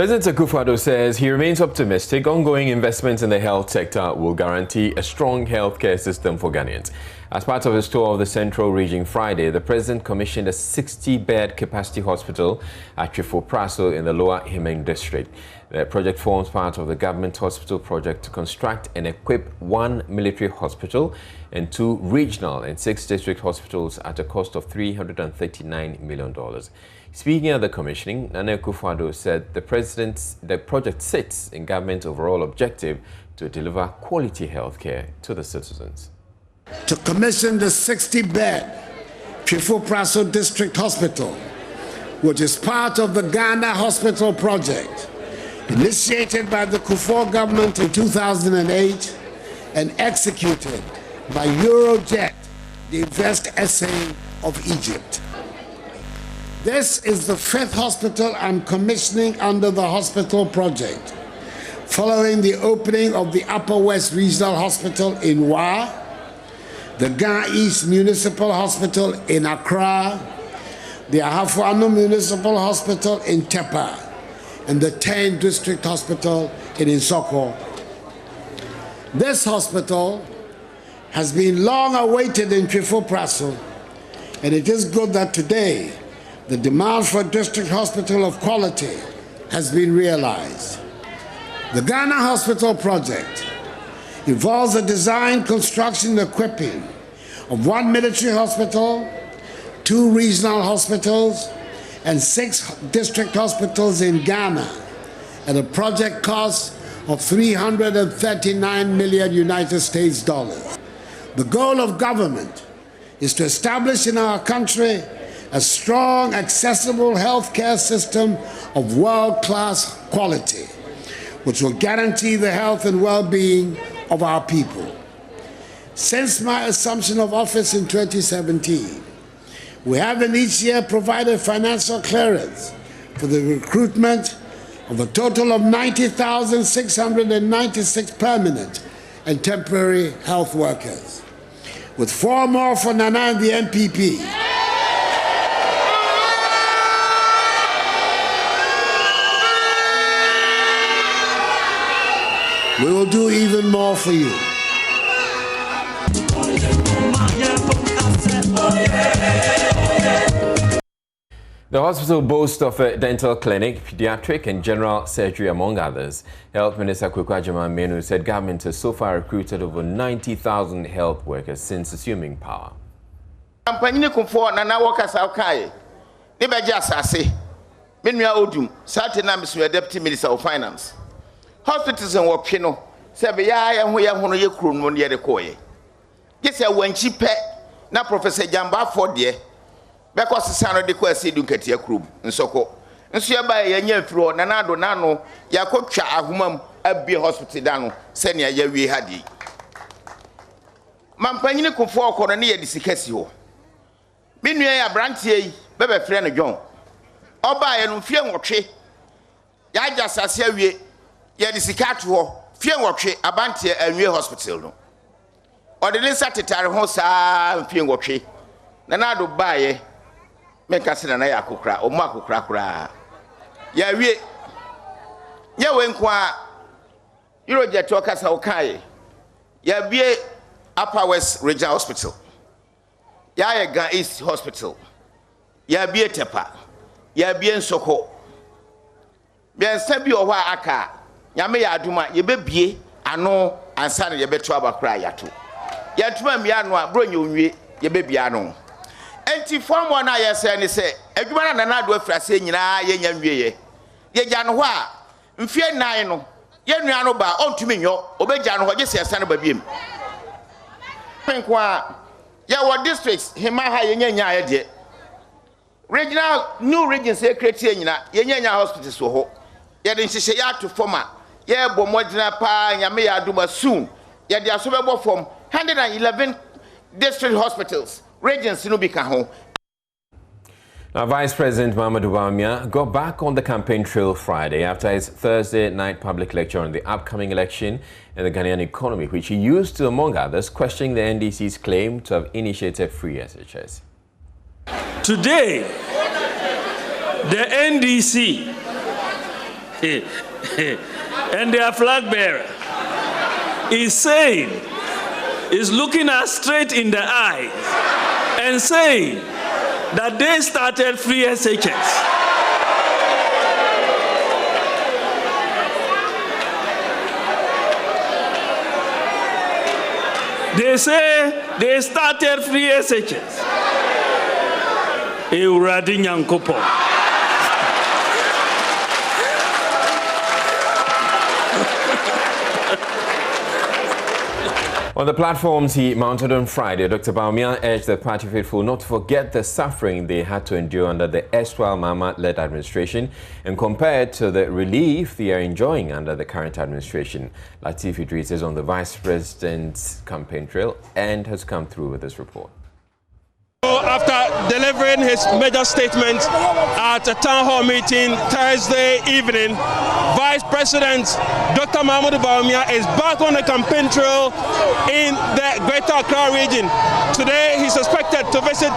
President Akufo-Addo says he remains optimistic ongoing investments in the health sector will guarantee a strong healthcare system for Ghanaians. As part of his tour of the Central Region Friday, the president commissioned a 60-bed capacity hospital at Praso in the Lower Hemeng district. The project forms part of the government hospital project to construct and equip 1 military hospital and 2 regional and 6 district hospitals at a cost of $339 million. Speaking at the commissioning, Nana Akufo-Addo said the project sits in government's overall objective to deliver quality health care to the citizens. To commission the 60-bed Praso District Hospital, which is part of the Ghana Hospital Project, initiated by the Kufuor government in 2008 and executed by Eurojet, the Invest SA of Egypt. This is the 5th hospital I'm commissioning under the hospital project, following the opening of the Upper West Regional Hospital in Wa, the Ga East Municipal Hospital in Accra, the Ahafuano Municipal Hospital in Tepa, and the 10th District Hospital in Nsoko. This hospital has been long awaited in Praso, and it is good that today the demand for a district hospital of quality has been realized. The Ghana Hospital Project involves the design, construction, and equipping of 1 military hospital, 2 regional hospitals, and 6 district hospitals in Ghana at a project cost of $339 million United States dollars. The goal of government is to establish in our country a strong, accessible healthcare system of world-class quality, which will guarantee the health and well-being of our people. Since my assumption of office in 2017, we have in each year provided financial clearance for the recruitment of a total of 90,696 permanent and temporary health workers, with 4 more for Nana and the MPP. We will do even more for you. The hospital boasts of a dental clinic, pediatric and general surgery, among others. Health Minister Kwaku Agyeman said government has so far recruited over 90,000 health workers since assuming power. Campaign for Nana workers are okay. Never just say, Minua Odum, certain numbers were Deputy Minister of Finance. Hospitals and work, say, and we are one of your crew near the Koye. Yes, when she pet, now Professor Jamba for dear, because the son of the Kwesi Dunketia crew, and so called. And so by a year through Nanado Nano, Yakocha Ahumam, a beer hospital down, Senia Yawi Hadi. Mampanini Kufor Coronia di Sicasio. Minua Brantier, Bebe Friend John. Oba and Fian Watche, Yaja Sasia. Yadisikato, Fian Watche, Abantia, and New Hospital. Or the Lisa Titari Hosa, Fian Watche, Nanado Baye, Mekasin and Ayakukra, or Maku Krakra. Yawe Yawenkwa, Eurojet Tokas Hokai, Yabe Upper West Regional Hospital, Yaga East Hospital, Yabe Tepa, Yabe Soko, Bien Sabi Owa Aka. Yame ya aduma yebebie ano ansa na yebeto abakra yato yatuma miano a bronye onwie yebebie ano enti form one na yese ne se adwuma na na do afrase nyina yenya nwieye yegya no ho a mfie nan no yenua no ba ontumi nyo obegya no ho gye se yesa no ba biem penkwa ya wo districts hima ha yenya nya de regional new region secretary nyina yenya hospitals wo ho yede nhihye ya to former yeah, Bomodina Pa, Yamea Duma soon. Yeah, they are so from 111 district hospitals, regions in Ubika home. Now, Vice President Mahamudu Bawumia got back on the campaign trail Friday after his Thursday night public lecture on the upcoming election and the Ghanaian economy, which he used to, among others, questioning the NDC's claim to have initiated free SHS. Today, the NDC and their flag bearer is saying, is looking us straight in the eye and saying that they started free SHS. They say they started free SHS. Euradi Nyankopo. On the platforms he mounted on Friday, Dr. Bawumia urged the party faithful not to forget the suffering they had to endure under the erstwhile Mahama-led administration and compared to the relief they are enjoying under the current administration. Latif Idris is on the Vice President's campaign trail and has come through with this report. After delivering his major statement at a town hall meeting Thursday evening, Vice President Dr. Mahmoud Bawumia is back on the campaign trail in the Greater Accra region. Today, he's expected to visit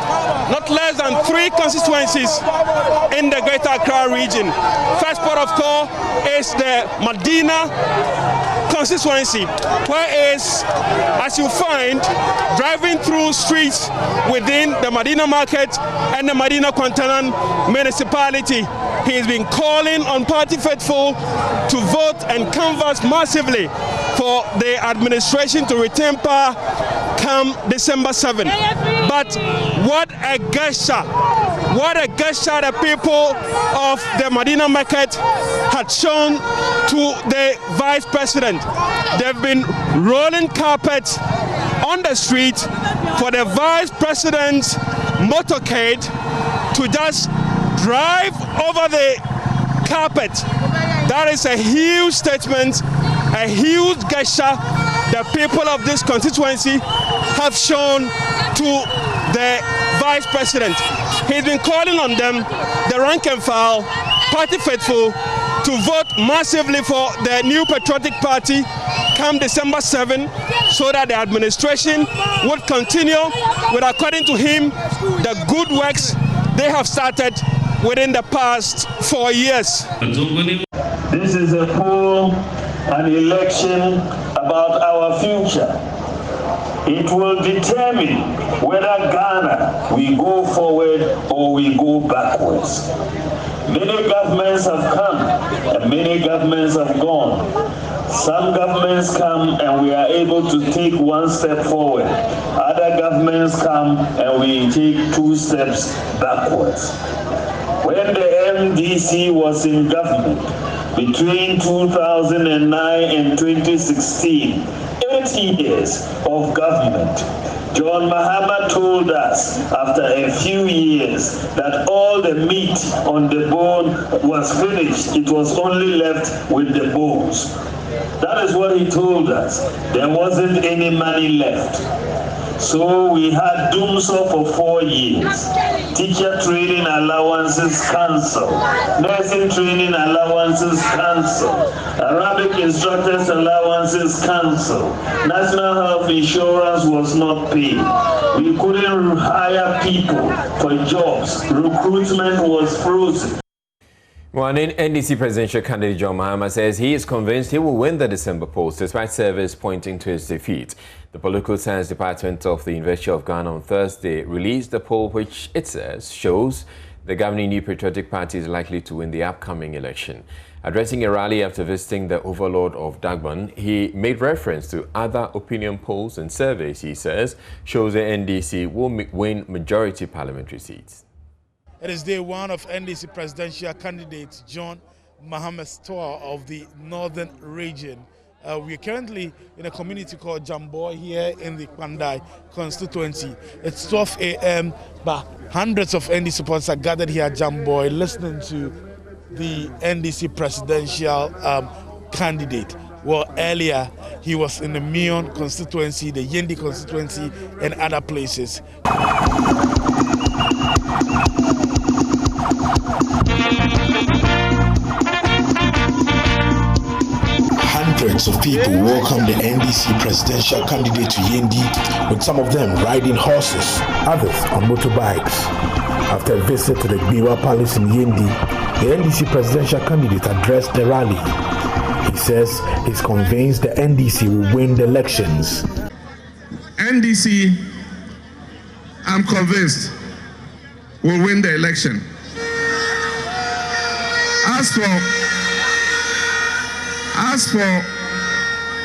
not less than 3 constituencies in the Greater Accra region. First port of call is the Medina constituency, where is, as you find, driving through streets within the Medina market and the Medina Quantanan municipality. He has been calling on party faithful to vote and canvass massively for the administration to retain power come December 7. But what a gesture the people of the Medina market had shown to the Vice President. They've been rolling carpets on the street for the Vice President's motorcade to just drive over the carpet. That is a huge statement, a huge gesture the people of this constituency have shown to the Vice President. He's been calling on them, the rank and file, party faithful, to vote massively for the new patriotic party come December 7, so that the administration would continue with, according to him, the good works they have started within the past 4 years. This is a poll, an election about our future. It will determine whether Ghana will go forward or we go backwards. Many governments have come and many governments have gone. Some governments come and we are able to take 1 step forward. Other governments come and we take 2 steps backwards. When the MDC was in government between 2009 and 2016, 8 years of government, John Mahama told us after a few years that all the meat on the bone was finished. It was only left with the bones. That is what he told us. There wasn't any money left. So we had Doomso for 4 years. Teacher training allowances cancelled. Nursing training allowances cancelled. Arabic instructors allowances cancelled. National health insurance was not paid. We couldn't hire people for jobs. Recruitment was frozen. Well, NDC presidential candidate John Mahama says he is convinced he will win the December polls despite surveys pointing to his defeat. The Political Science Department of the University of Ghana on Thursday released a poll which it says shows the governing New Patriotic Party is likely to win the upcoming election. Addressing a rally after visiting the overlord of Dagban, he made reference to other opinion polls and surveys he says shows the NDC will win majority parliamentary seats. It is day 1 of NDC presidential candidate John Mahama's tour of the northern region. We are currently in a community called Jamboy here in the Kwandai constituency. It's 12 a.m., but hundreds of NDC supporters are gathered here at Jamboy listening to the NDC presidential candidate. Well, earlier he was in the Mion constituency, the Yendi constituency, and other places. Hundreds of people welcomed the NDC presidential candidate to Yendi, with some of them riding horses, others on motorbikes. After a visit to the Glyco Palace in Yendi, the NDC presidential candidate addressed the rally. He says he's convinced the NDC will win the elections. NDC, I'm convinced, will win the election.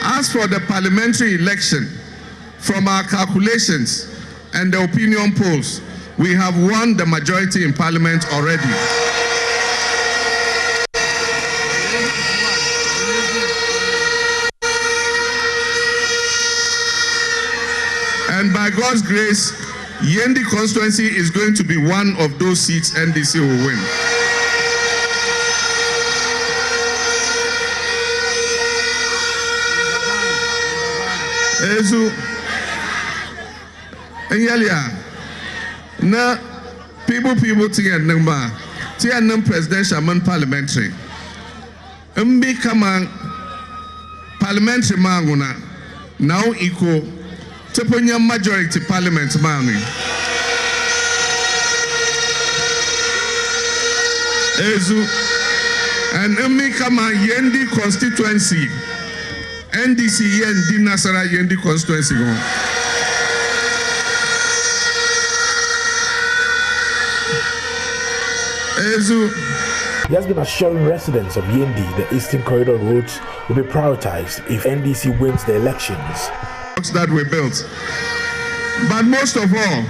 As for the parliamentary election, from our calculations and the opinion polls, we have won the majority in parliament already. And by God's grace, Yendi constituency is going to be one of those seats NDC will win. Ezu Enyalia na people tiyan presidential man parliamentary mbi kama parliamentary manguna now equal teponya majority parliament mangi Ezu and mbi kama Yendi constituency NDC Yendi Nasara Yendi constituency go. He has been assuring residents of Yendi the Eastern Corridor roads will be prioritized if NDC wins the elections. That we built, but most of all,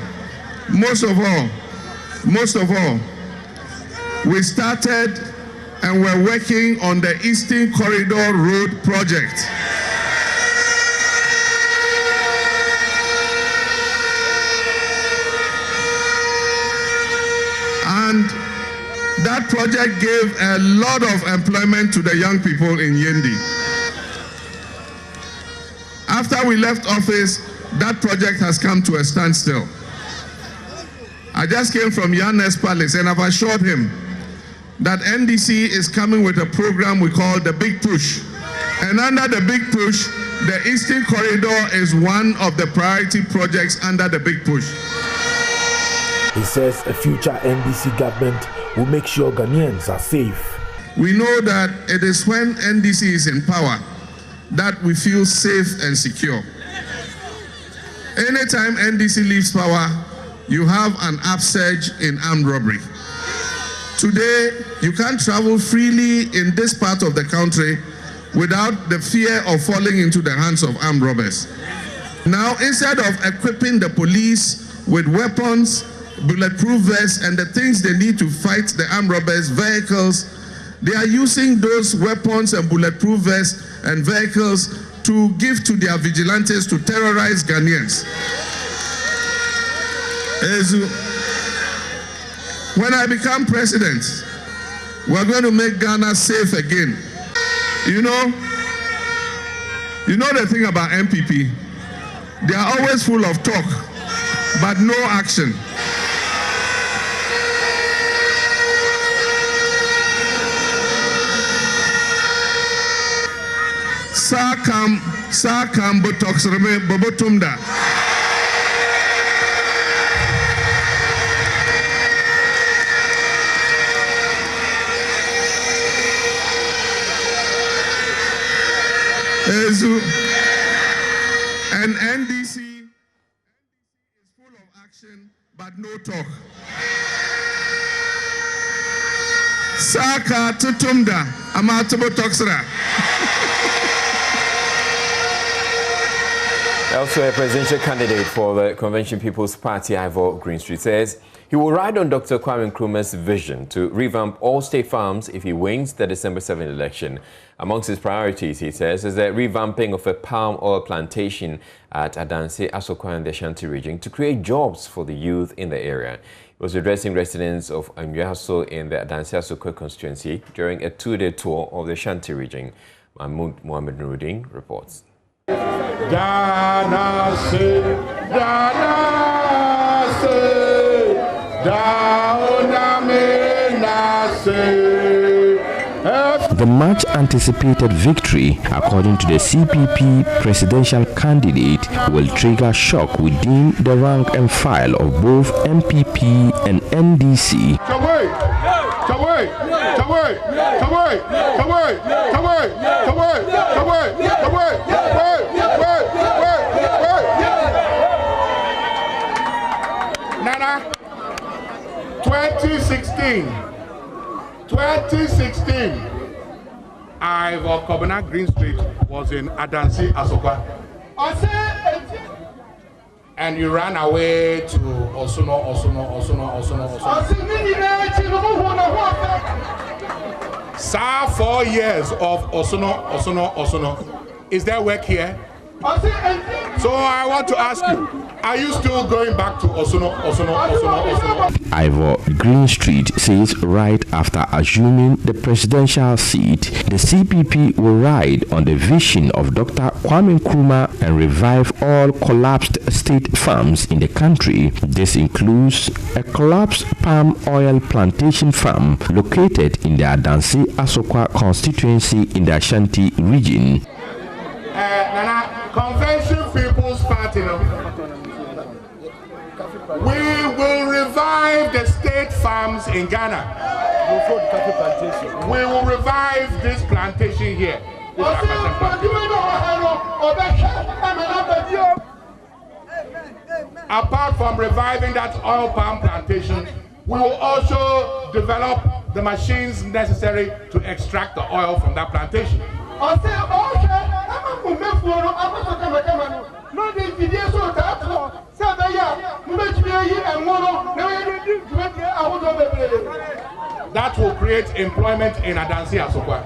we started and we're working on the Eastern Corridor Road project. And that project gave a lot of employment to the young people in Yendi. After we left office, that project has come to a standstill. I just came from Yanes Palace and I've assured him that NDC is coming with a program we call the Big Push. And under the Big Push, the Eastern Corridor is one of the priority projects under the Big Push. He says a future NDC government will make sure Ghanaians are safe. We know that it is when NDC is in power that we feel safe and secure. Anytime NDC leaves power, you have an upsurge in armed robbery. Today, you can't travel freely in this part of the country without the fear of falling into the hands of armed robbers. Now, instead of equipping the police with weapons, bulletproof vests, and the things they need to fight the armed robbers' vehicles, they are using those weapons and bulletproof vests and vehicles to give to their vigilantes to terrorize Ghanaians. When I become president, we're going to make Ghana safe again. You know the thing about MPP, they are always full of talk, but no action. Sakam botoxreme bobotumda. And NDC is full of action but no talk. Saka tutumda amatobo toxra. Elsewhere, a presidential candidate for the Convention People's Party, Ivor Greenstreet, says he will ride on Dr. Kwame Nkrumah's vision to revamp all state farms if he wins the December 7th election. Amongst his priorities, he says, is the revamping of a palm oil plantation at Adanse Asokwa in the Ashanti region to create jobs for the youth in the area. He was addressing residents of Amyaso in the Adanse Asokwa constituency during a two-day tour of the Ashanti region. Mahmoud Mohamed Nuruddin reports. Dana se, the much-anticipated victory, according to the CPP presidential candidate, will trigger shock within the rank and file of both MPP and NDC. Nana, 2016, I for Kobana Green Street was in Adansi, Asokwa. And you ran away to Osono. Sir, 4 years of Osono. Is there work here? So I want to ask you, are you still going back to Osono? Ivor Green Street says right after assuming the presidential seat, the CPP will ride on the vision of Dr. Kwame Nkrumah and revive all collapsed state farms in the country. This includes a collapsed palm oil plantation farm located in the Adansi Asokwa constituency in the Ashanti region. Nana, Convention People's Party, we will revive the state farms in Ghana. We will revive this plantation here. Apart from reviving that oil palm plantation, we will also develop the machines necessary to extract the oil from that plantation. That will create employment in Adansi Asokwa.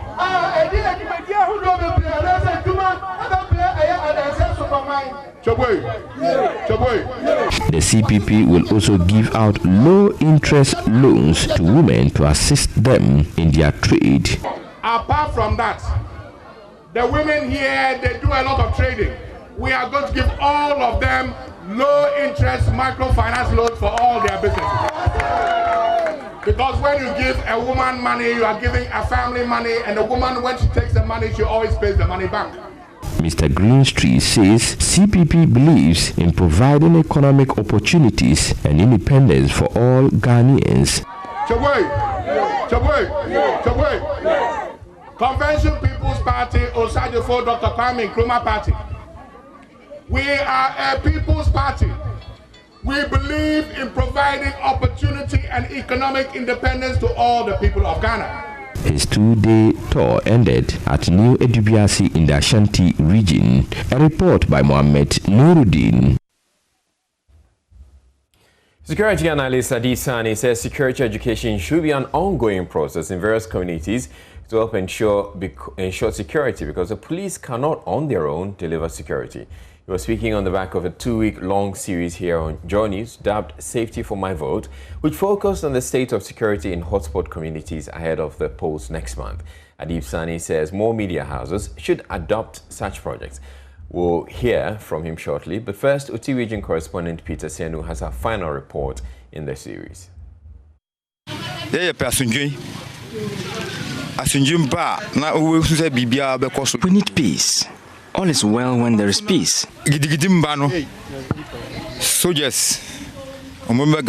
The CPP will also give out low-interest loans to women to assist them in their trade. Apart from that, the women here, they do a lot of trading. We are going to give all of them low-interest microfinance loans for all their businesses. Because when you give a woman money, you are giving a family money, and the woman, when she takes the money, she always pays the money back. Mr. Greenstreet says CPP believes in providing economic opportunities and independence for all Ghanaians. Convention People's Party, Osadefo Dr. Kwame Nkrumah Party. We are a people's party. We believe in providing opportunity and economic independence to all the people of Ghana. His 2-day tour ended at New Edubiasi in the Ashanti region. A report by Mohammed Nuruddin. Security analyst Adi Sani says security education should be an ongoing process in various communities to help ensure security, because the police cannot on their own deliver security. He was speaking on the back of a 2-week-long series here on Joynews dubbed Safety for My Vote, which focused on the state of security in hotspot communities ahead of the polls next month. Adib Sani says more media houses should adopt such projects. We'll hear from him shortly, but first, Uti region correspondent Peter Senu has a final report in the series. We need peace. All is well when there is peace. Soldiers. We need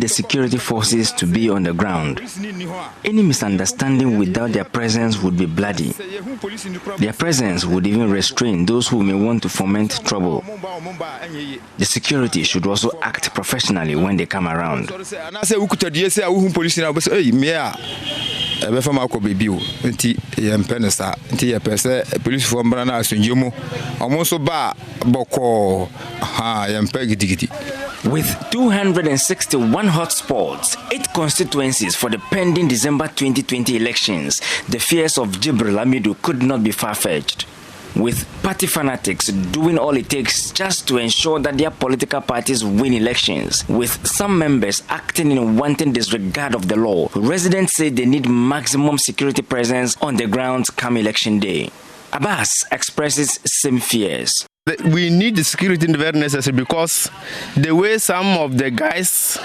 the security forces to be on the ground. Any misunderstanding without their presence would be bloody. Their presence would even restrain those who may want to foment trouble. The security should also act professionally when they come around. With 261 hotspots, 8 constituencies for the pending December 2020 elections, the fears of Jibril Amidu could not be far-fetched. With party fanatics doing all it takes just to ensure that their political parties win elections, with some members acting in wanton disregard of the law, residents say they need maximum security presence on the ground come election day. Abbas expresses same fears. We need the security very necessary, because the way some of the guys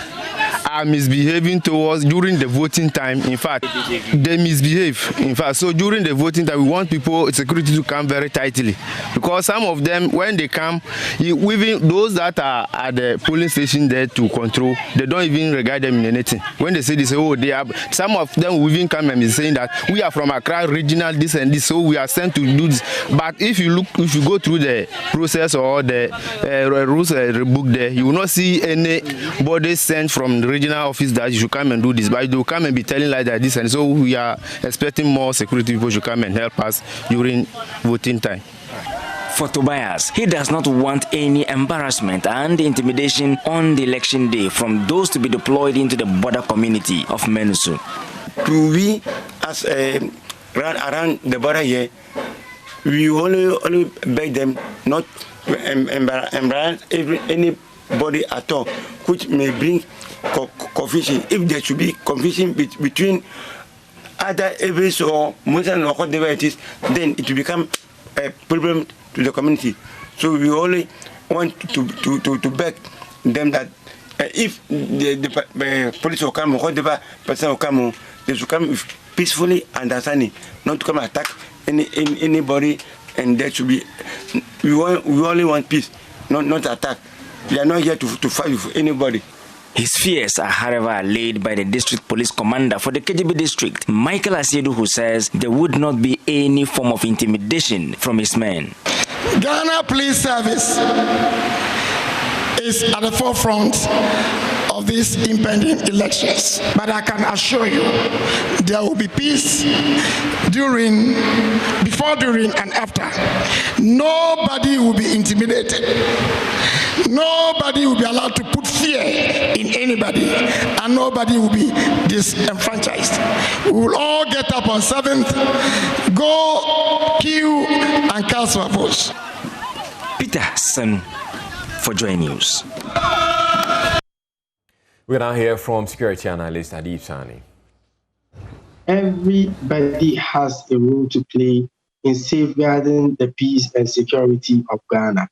are misbehaving towards during the voting time. In fact, they misbehave. In fact, so during the voting time, we want people, security to come very tightly, because some of them, when they come, even those that are at the polling station there to control, they don't even regard them in anything. When they say this, oh, they are. Some of them will even come and be saying that we are from Accra regional, this and this, so we are sent to do this. But if you go through the process or the rules book there, you will not see anybody sent from the regional office that you should come and do this. But they will come and be telling like that this, and so we are expecting more security people to come and help us during voting time. For Tobias, he does not want any embarrassment and intimidation on the election day from those to be deployed into the border community of Menusu. We, as around the border here, we only beg them not to embarrass anybody at all, which may bring confusion. If there should be confusion between other areas or Muslim or whatever it is, then it will become a problem to the community. So we only want to beg them that if the police will come or whatever person will come, they should come peacefully, understanding, not to come attack anybody, and there should be. We only want peace, not attack. We are not here to fight with anybody. His fears are, however, allayed by the district police commander for the KGB district, Michael Asiedu, who says there would not be any form of intimidation from his men. Ghana Police Service is at the forefront of these impending elections. But I can assure you, there will be peace before, during, and after. Nobody will be intimidated. Nobody will be allowed to put fear in anybody, and nobody will be disenfranchised. We will all get up on 7th, go, queue, and cast our votes. Peter Sanu for Joynews. We're now hear from security analyst Adib Sani. Everybody has a role to play in safeguarding the peace and security of Ghana.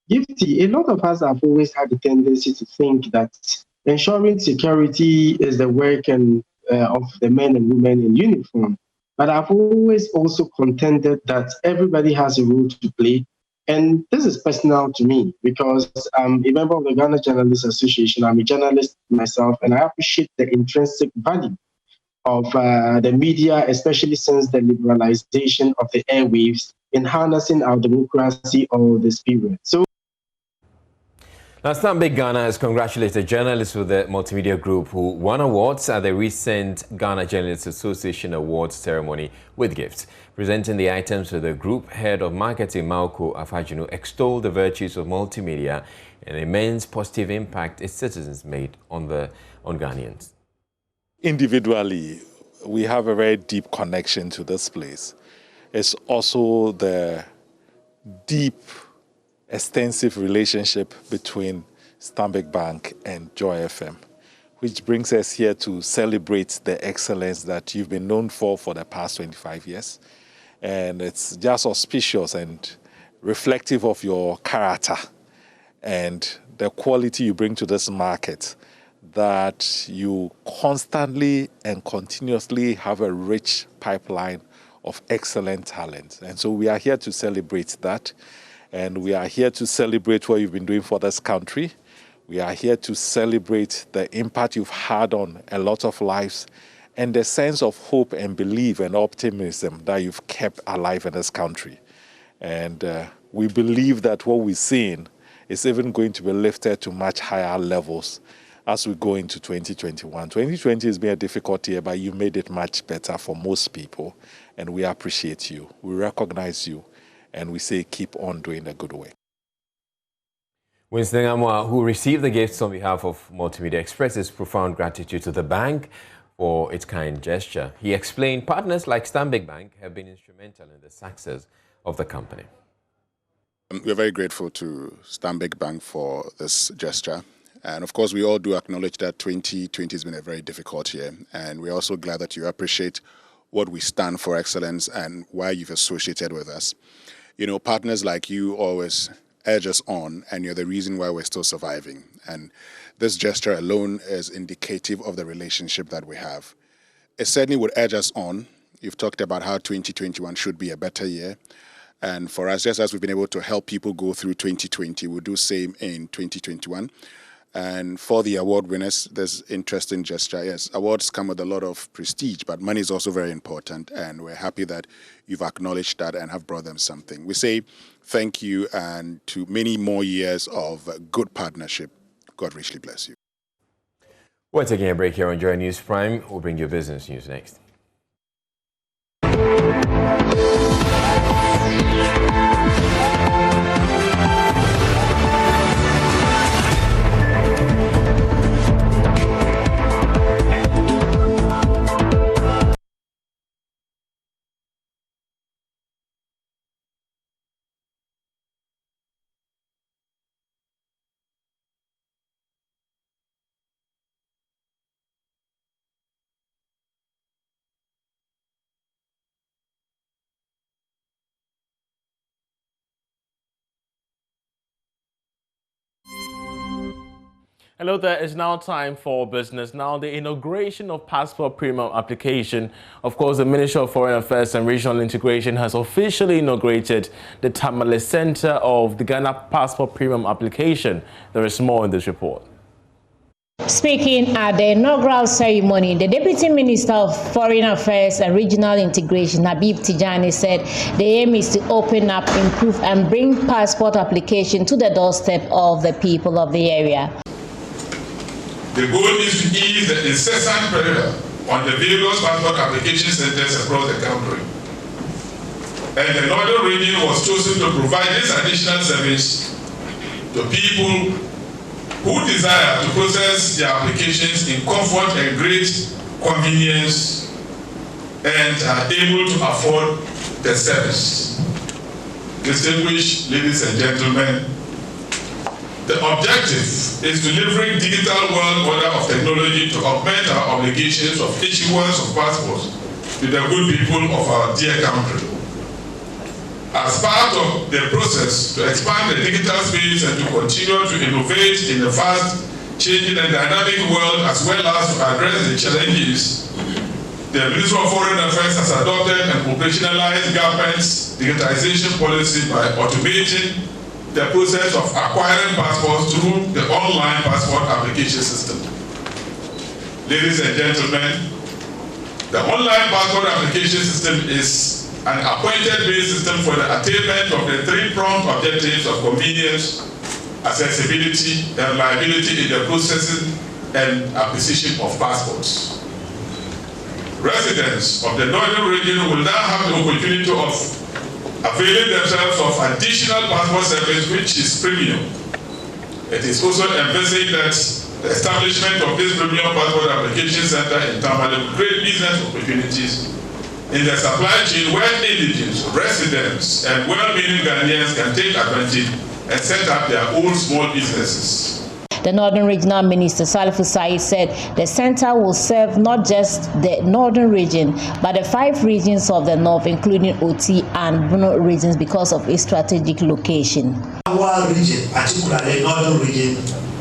Gifty, a lot of us have always had a tendency to think that ensuring security is the work of the men and women in uniform. But I've always also contended that everybody has a role to play. And this is personal to me because I'm a member of the Ghana Journalists Association. I'm a journalist myself, and I appreciate the intrinsic value of the media, especially since the liberalization of the airwaves in harnessing our democracy all this period. So, now, Stanbic Ghana has congratulated journalists with the Multimedia Group who won awards at the recent Ghana Journalists Association Awards ceremony with gifts. Presenting the items to the group, head of marketing Mauko Afajunu extolled the virtues of multimedia and immense positive impact its citizens made on Ghanaians. Individually, we have a very deep connection to this place. It's also the deep, extensive relationship between Stanbic Bank and Joy FM, which brings us here to celebrate the excellence that you've been known for the past 25 years. And it's just auspicious and reflective of your character and the quality you bring to this market, that you constantly and continuously have a rich pipeline of excellent talent. And so we are here to celebrate that. And we are here to celebrate what you've been doing for this country. We are here to celebrate the impact you've had on a lot of lives and the sense of hope and belief and optimism that you've kept alive in this country. And we believe that what we're seeing is even going to be lifted to much higher levels as we go into 2021. 2020 has been a difficult year, but you made it much better for most people. And we appreciate you. We recognize you. And we say keep on doing the good work. Winston Amwa, who received the gifts on behalf of Multimedia, expresses profound gratitude to the bank for its kind gesture. He explained partners like Stanbic Bank have been instrumental in the success of the company. We're very grateful to Stanbic Bank for this gesture. And of course, we all do acknowledge that 2020 has been a very difficult year. And we're also glad that you appreciate what we stand for, excellence, and why you've associated with us. You know, partners like you always urge us on, and you're the reason why we're still surviving. And this gesture alone is indicative of the relationship that we have. It certainly would urge us on. You've talked about how 2021 should be a better year. And for us, just as we've been able to help people go through 2020, we'll do same in 2021. And for the award winners, there's interesting gesture. Yes, awards come with a lot of prestige, but money is also very important. And we're happy that you've acknowledged that and have brought them something. We say thank you, and to many more years of good partnership. God richly bless you. We're taking a break here on Joynews Prime. We'll bring you business news next. Hello there, it's now time for business. Now, the inauguration of Passport Premium application. Of course, the Ministry of Foreign Affairs and Regional Integration has officially inaugurated the Tamale Center of the Ghana Passport Premium application. There is more in this report. Speaking at the inaugural ceremony, the Deputy Minister of Foreign Affairs and Regional Integration, Habib Tijani, said the aim is to open up, improve, and bring passport application to the doorstep of the people of the area. The goal is to ease the incessant pressure on the various passport application centers across the country. And the northern region was chosen to provide this additional service to people who desire to process their applications in comfort and great convenience and are able to afford the service. Distinguished ladies and gentlemen, the objective is delivering digital world order of technology to augment our obligations of issuance of passports to the good people of our dear country. As part of the process to expand the digital space and to continue to innovate in the fast changing and dynamic world, as well as to address the challenges, the Ministry of Foreign Affairs has adopted and operationalized government's digitization policy by automating the process of acquiring passports through the online passport application system. Ladies and gentlemen, the online passport application system is an appointed-based system for the attainment of the three-pronged objectives of convenience, accessibility, and reliability in the processing and acquisition of passports. Residents of the northern region will now have the opportunity of availing themselves of additional passport service, which is premium. It is also envisaged that the establishment of this premium passport application center in Tamale will create business opportunities in the supply chain where indigents, residents, and well-meaning Ghanaians can take advantage and set up their own small businesses. The Northern Regional Minister, Salifu Said, said the center will serve not just the northern region, but the 5 regions of the north, including Oti and Bruno regions, because of its strategic location. Our region, particularly northern region,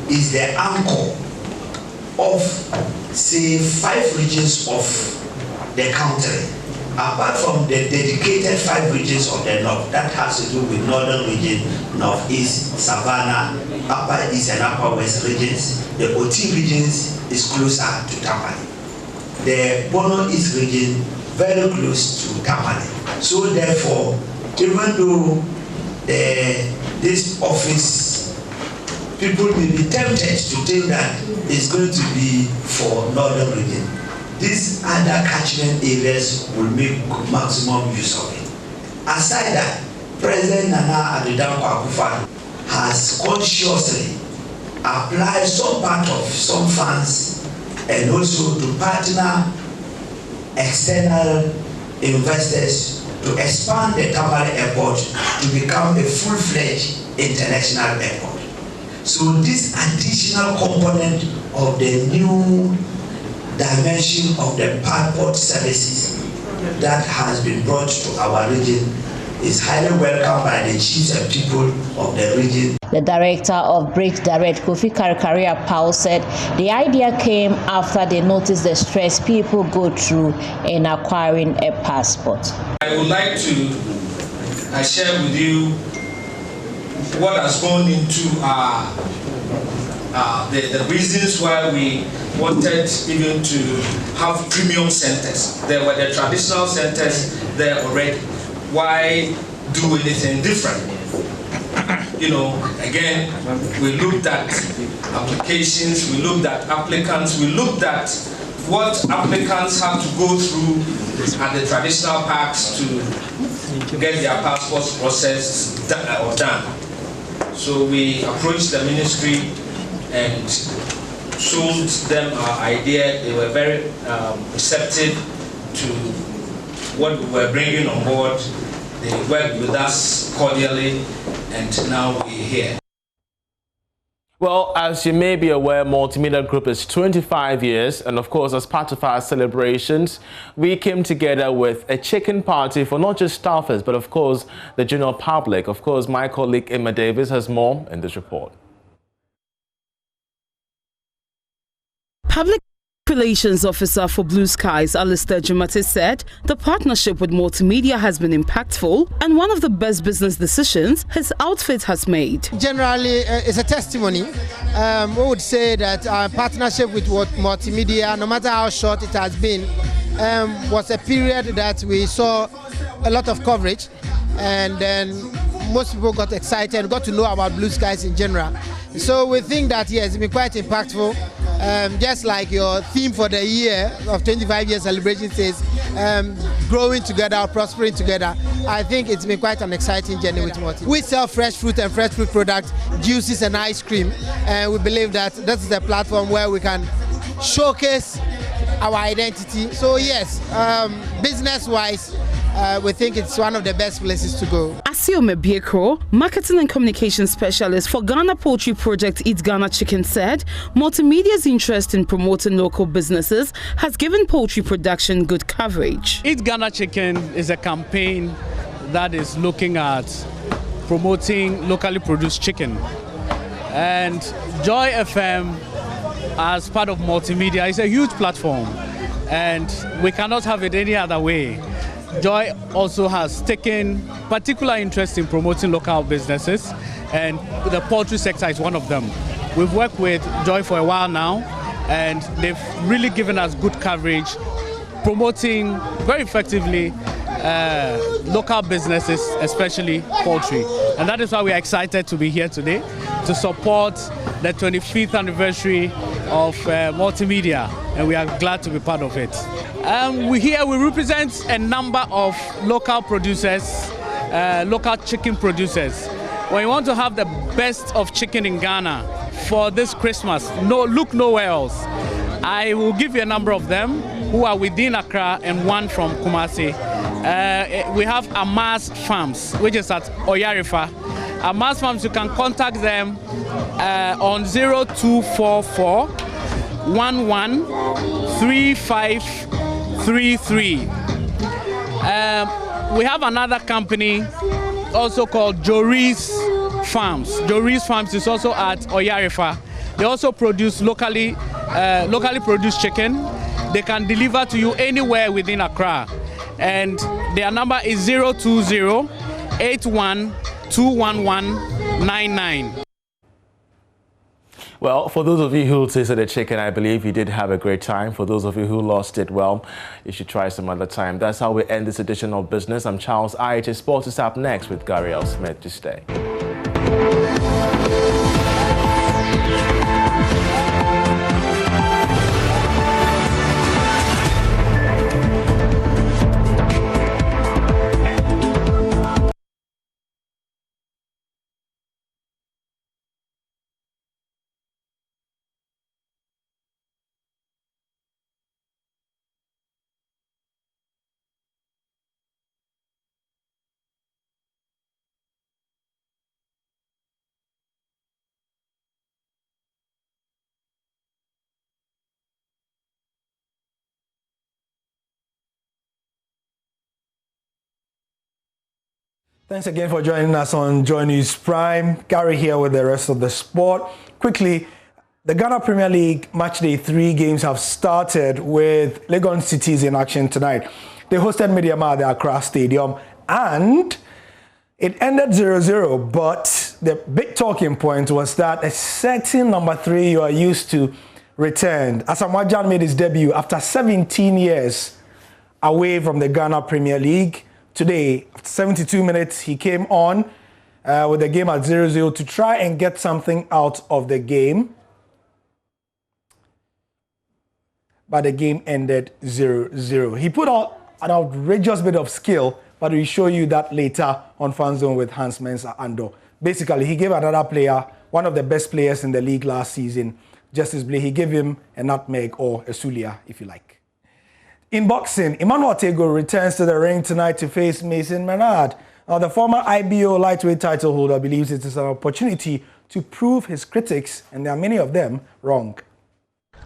is the anchor of, say, 5 regions of the country. Apart from the dedicated 5 regions of the north, that has to do with northern region, northeast, savannah, upper east and upper west regions. The OT regions is closer to Tamale. The Bono East region very close to Tamale. So therefore, even though this office, people may be tempted to think that it's going to be for northern region. These other catchment areas will make maximum use of it. Aside that, President Nana Addo Dankwa Akufo-Addo has consciously applied some part of some funds and also to partner external investors to expand the Tamale airport to become a full-fledged international airport. So this additional component of the new dimension of the passport services that has been brought to our region is highly welcomed by the chiefs and people of the region. The director of Bridge Direct, Kofi Karikaria Powell, said the idea came after they noticed the stress people go through in acquiring a passport. I would like to share with you what has gone into the reasons why we wanted even to have premium centers. There were the traditional centers there already. Why do anything different? You know, again, we looked at applications, we looked at applicants, we looked at what applicants have to go through at the traditional parks to get their passports processed or done. So we approached the ministry and sold them our idea. They were very receptive to what we were bringing on board. They worked with us cordially, and now we're here. Well, as you may be aware, Multimedia Group is 25 years, and of course, as part of our celebrations, we came together with a chicken party for not just staffers, but of course, the general public. Of course, my colleague Emma Davis has more in this report. Public Relations Officer for Blue Skies, Alistair Jumate, said the partnership with Multimedia has been impactful and one of the best business decisions his outfit has made. Generally, it's a testimony. We would say that our partnership with Multimedia, no matter how short it has been, was a period that we saw a lot of coverage, and then most people got excited and got to know about Blue Skies in general. So we think that, yes, it's been quite impactful. Just like your theme for the year of 25 years celebration says, growing together, prospering together. I think it's been quite an exciting journey with Multi. We sell fresh fruit and fresh fruit products, juices and ice cream, and we believe that this is a platform where we can showcase our identity. So yes, business-wise, we think it's one of the best places to go. Asiome Biekro, marketing and communication specialist for Ghana Poultry Project Eat Ghana Chicken, said Multimedia's interest in promoting local businesses has given poultry production good coverage. Eat Ghana Chicken is a campaign that is looking at promoting locally produced chicken. And Joy FM, as part of Multimedia, is a huge platform, and we cannot have it any other way. Joy also has taken particular interest in promoting local businesses, and the poultry sector is one of them. We've worked with Joy for a while now, and they've really given us good coverage, promoting very effectively local businesses, especially poultry. And that is why we are excited to be here today to support the 25th anniversary of Multimedia, and we are glad to be part of it. We represent a number of local producers, local chicken producers. When you want to have the best of chicken in Ghana for this Christmas, look nowhere else. I will give you a number of them who are within Accra and one from Kumasi. We have Amas Farms, which is at Oyarifa. Amas Farms, you can contact them on 0244 11 3533. We have another company also called Joris Farms. Joris Farms is also at Oyarifa. They also produce locally produced chicken. They can deliver to you anywhere within Accra. And their number is 020 81 21199. Well, for those of you who tasted the chicken, I believe you did have a great time. For those of you who lost it, well, you should try some other time. That's how we end this edition of Business. I'm Charles IHS Sports is up next with Gary L. Smith. To stay. Thanks again for joining us on Joynews Prime. Gary here with the rest of the sport. Quickly, the Ghana Premier League Matchday 3 games have started with Legon Cities in action tonight. They hosted Mediama at the Accra Stadium and it ended 0-0, but the big talking point was that a certain number 3 you are used to returned. Asamoah Gyan made his debut after 17 years away from the Ghana Premier League. Today, after 72 minutes, he came on with the game at 0-0 to try and get something out of the game. But the game ended 0-0. He put out an outrageous bit of skill, but we'll show you that later on Fan Zone with Hans Mensah Ando. Basically, he gave another player, one of the best players in the league last season, Justice Blay. He gave him a nutmeg or a sulia, if you like. In boxing, Emmanuel Tego returns to the ring tonight to face Mason Menard. Now, the former IBO lightweight title holder believes it is an opportunity to prove his critics, and there are many of them, wrong.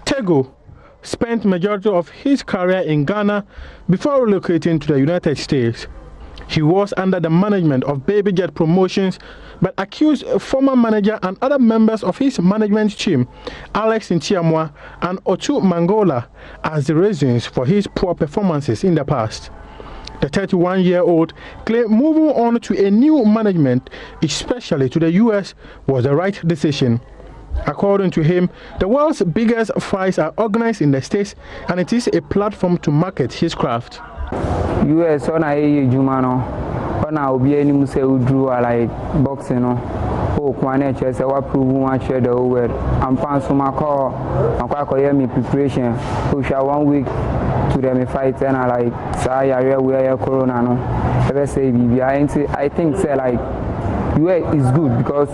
Tego spent majority of his career in Ghana before relocating to the United States. He was under the management of Baby Jet Promotions, but accused a former manager and other members of his management team, Alex Ntiamwa and Otu Mangola, as the reasons for his poor performances in the past. The 31-year-old claimed moving on to a new management, especially to the US, was the right decision. According to him, the world's biggest fights are organized in the States, and it is a platform to market his craft. US on a Jumano, on our BN Museu like boxing, oh, Kwane chess, I prove one share the over. I'm Pansuma call, I'm me preparation, push out 1 week to them fight, and I like, say, we are Corona. Ever say, I think, say, like, US is good because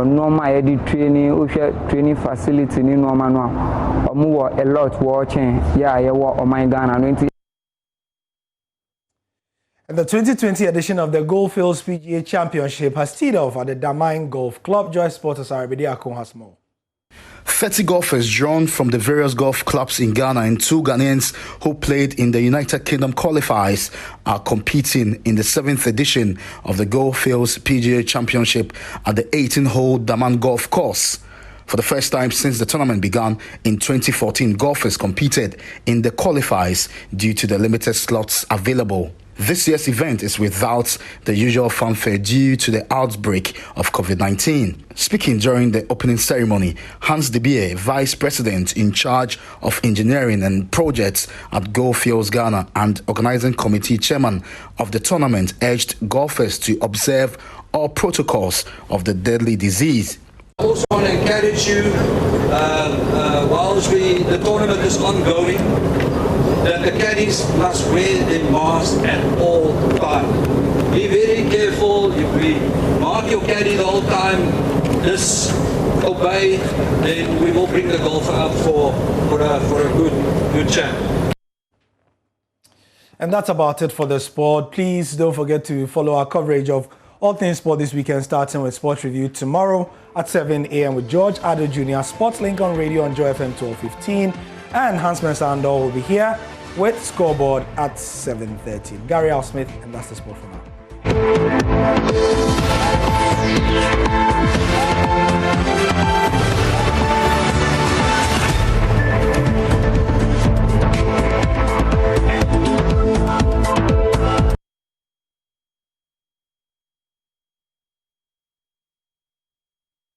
normal edit training facility in normal a lot watching my Ghana. And the 2020 edition of the Goldfields PGA Championship has teed off at the Damine Golf Club. Joy Sports Arabidi Akon has more. 30 golfers drawn from the various golf clubs in Ghana and 2 Ghanaians who played in the United Kingdom qualifiers are competing in the 7th edition of the Goldfields PGA Championship at the 18-hole Daman Golf Course. For the first time since the tournament began in 2014, golfers competed in the qualifiers due to the limited slots available. This year's event is without the usual fanfare due to the outbreak of COVID-19. Speaking during the opening ceremony, Hans De Beer, Vice President in charge of engineering and projects at Goldfields Ghana and organizing committee chairman of the tournament, urged golfers to observe all protocols of the deadly disease. I also want to encourage you, whilst the tournament is ongoing, that the caddies must wear their mask at all times. Be very careful. If we mark your caddy the whole time, disobey, then we will bring the golfer up for a good champ. And that's about it for the sport. Please don't forget to follow our coverage of all things sport this weekend, starting with Sports Review tomorrow at 7 a.m. with George Ado Jr. Sports Link on radio on Joy FM 1215. And Hans Mensah Ando will be here with Scoreboard at 7:30. Gary Al Smith, and that's the sport for now.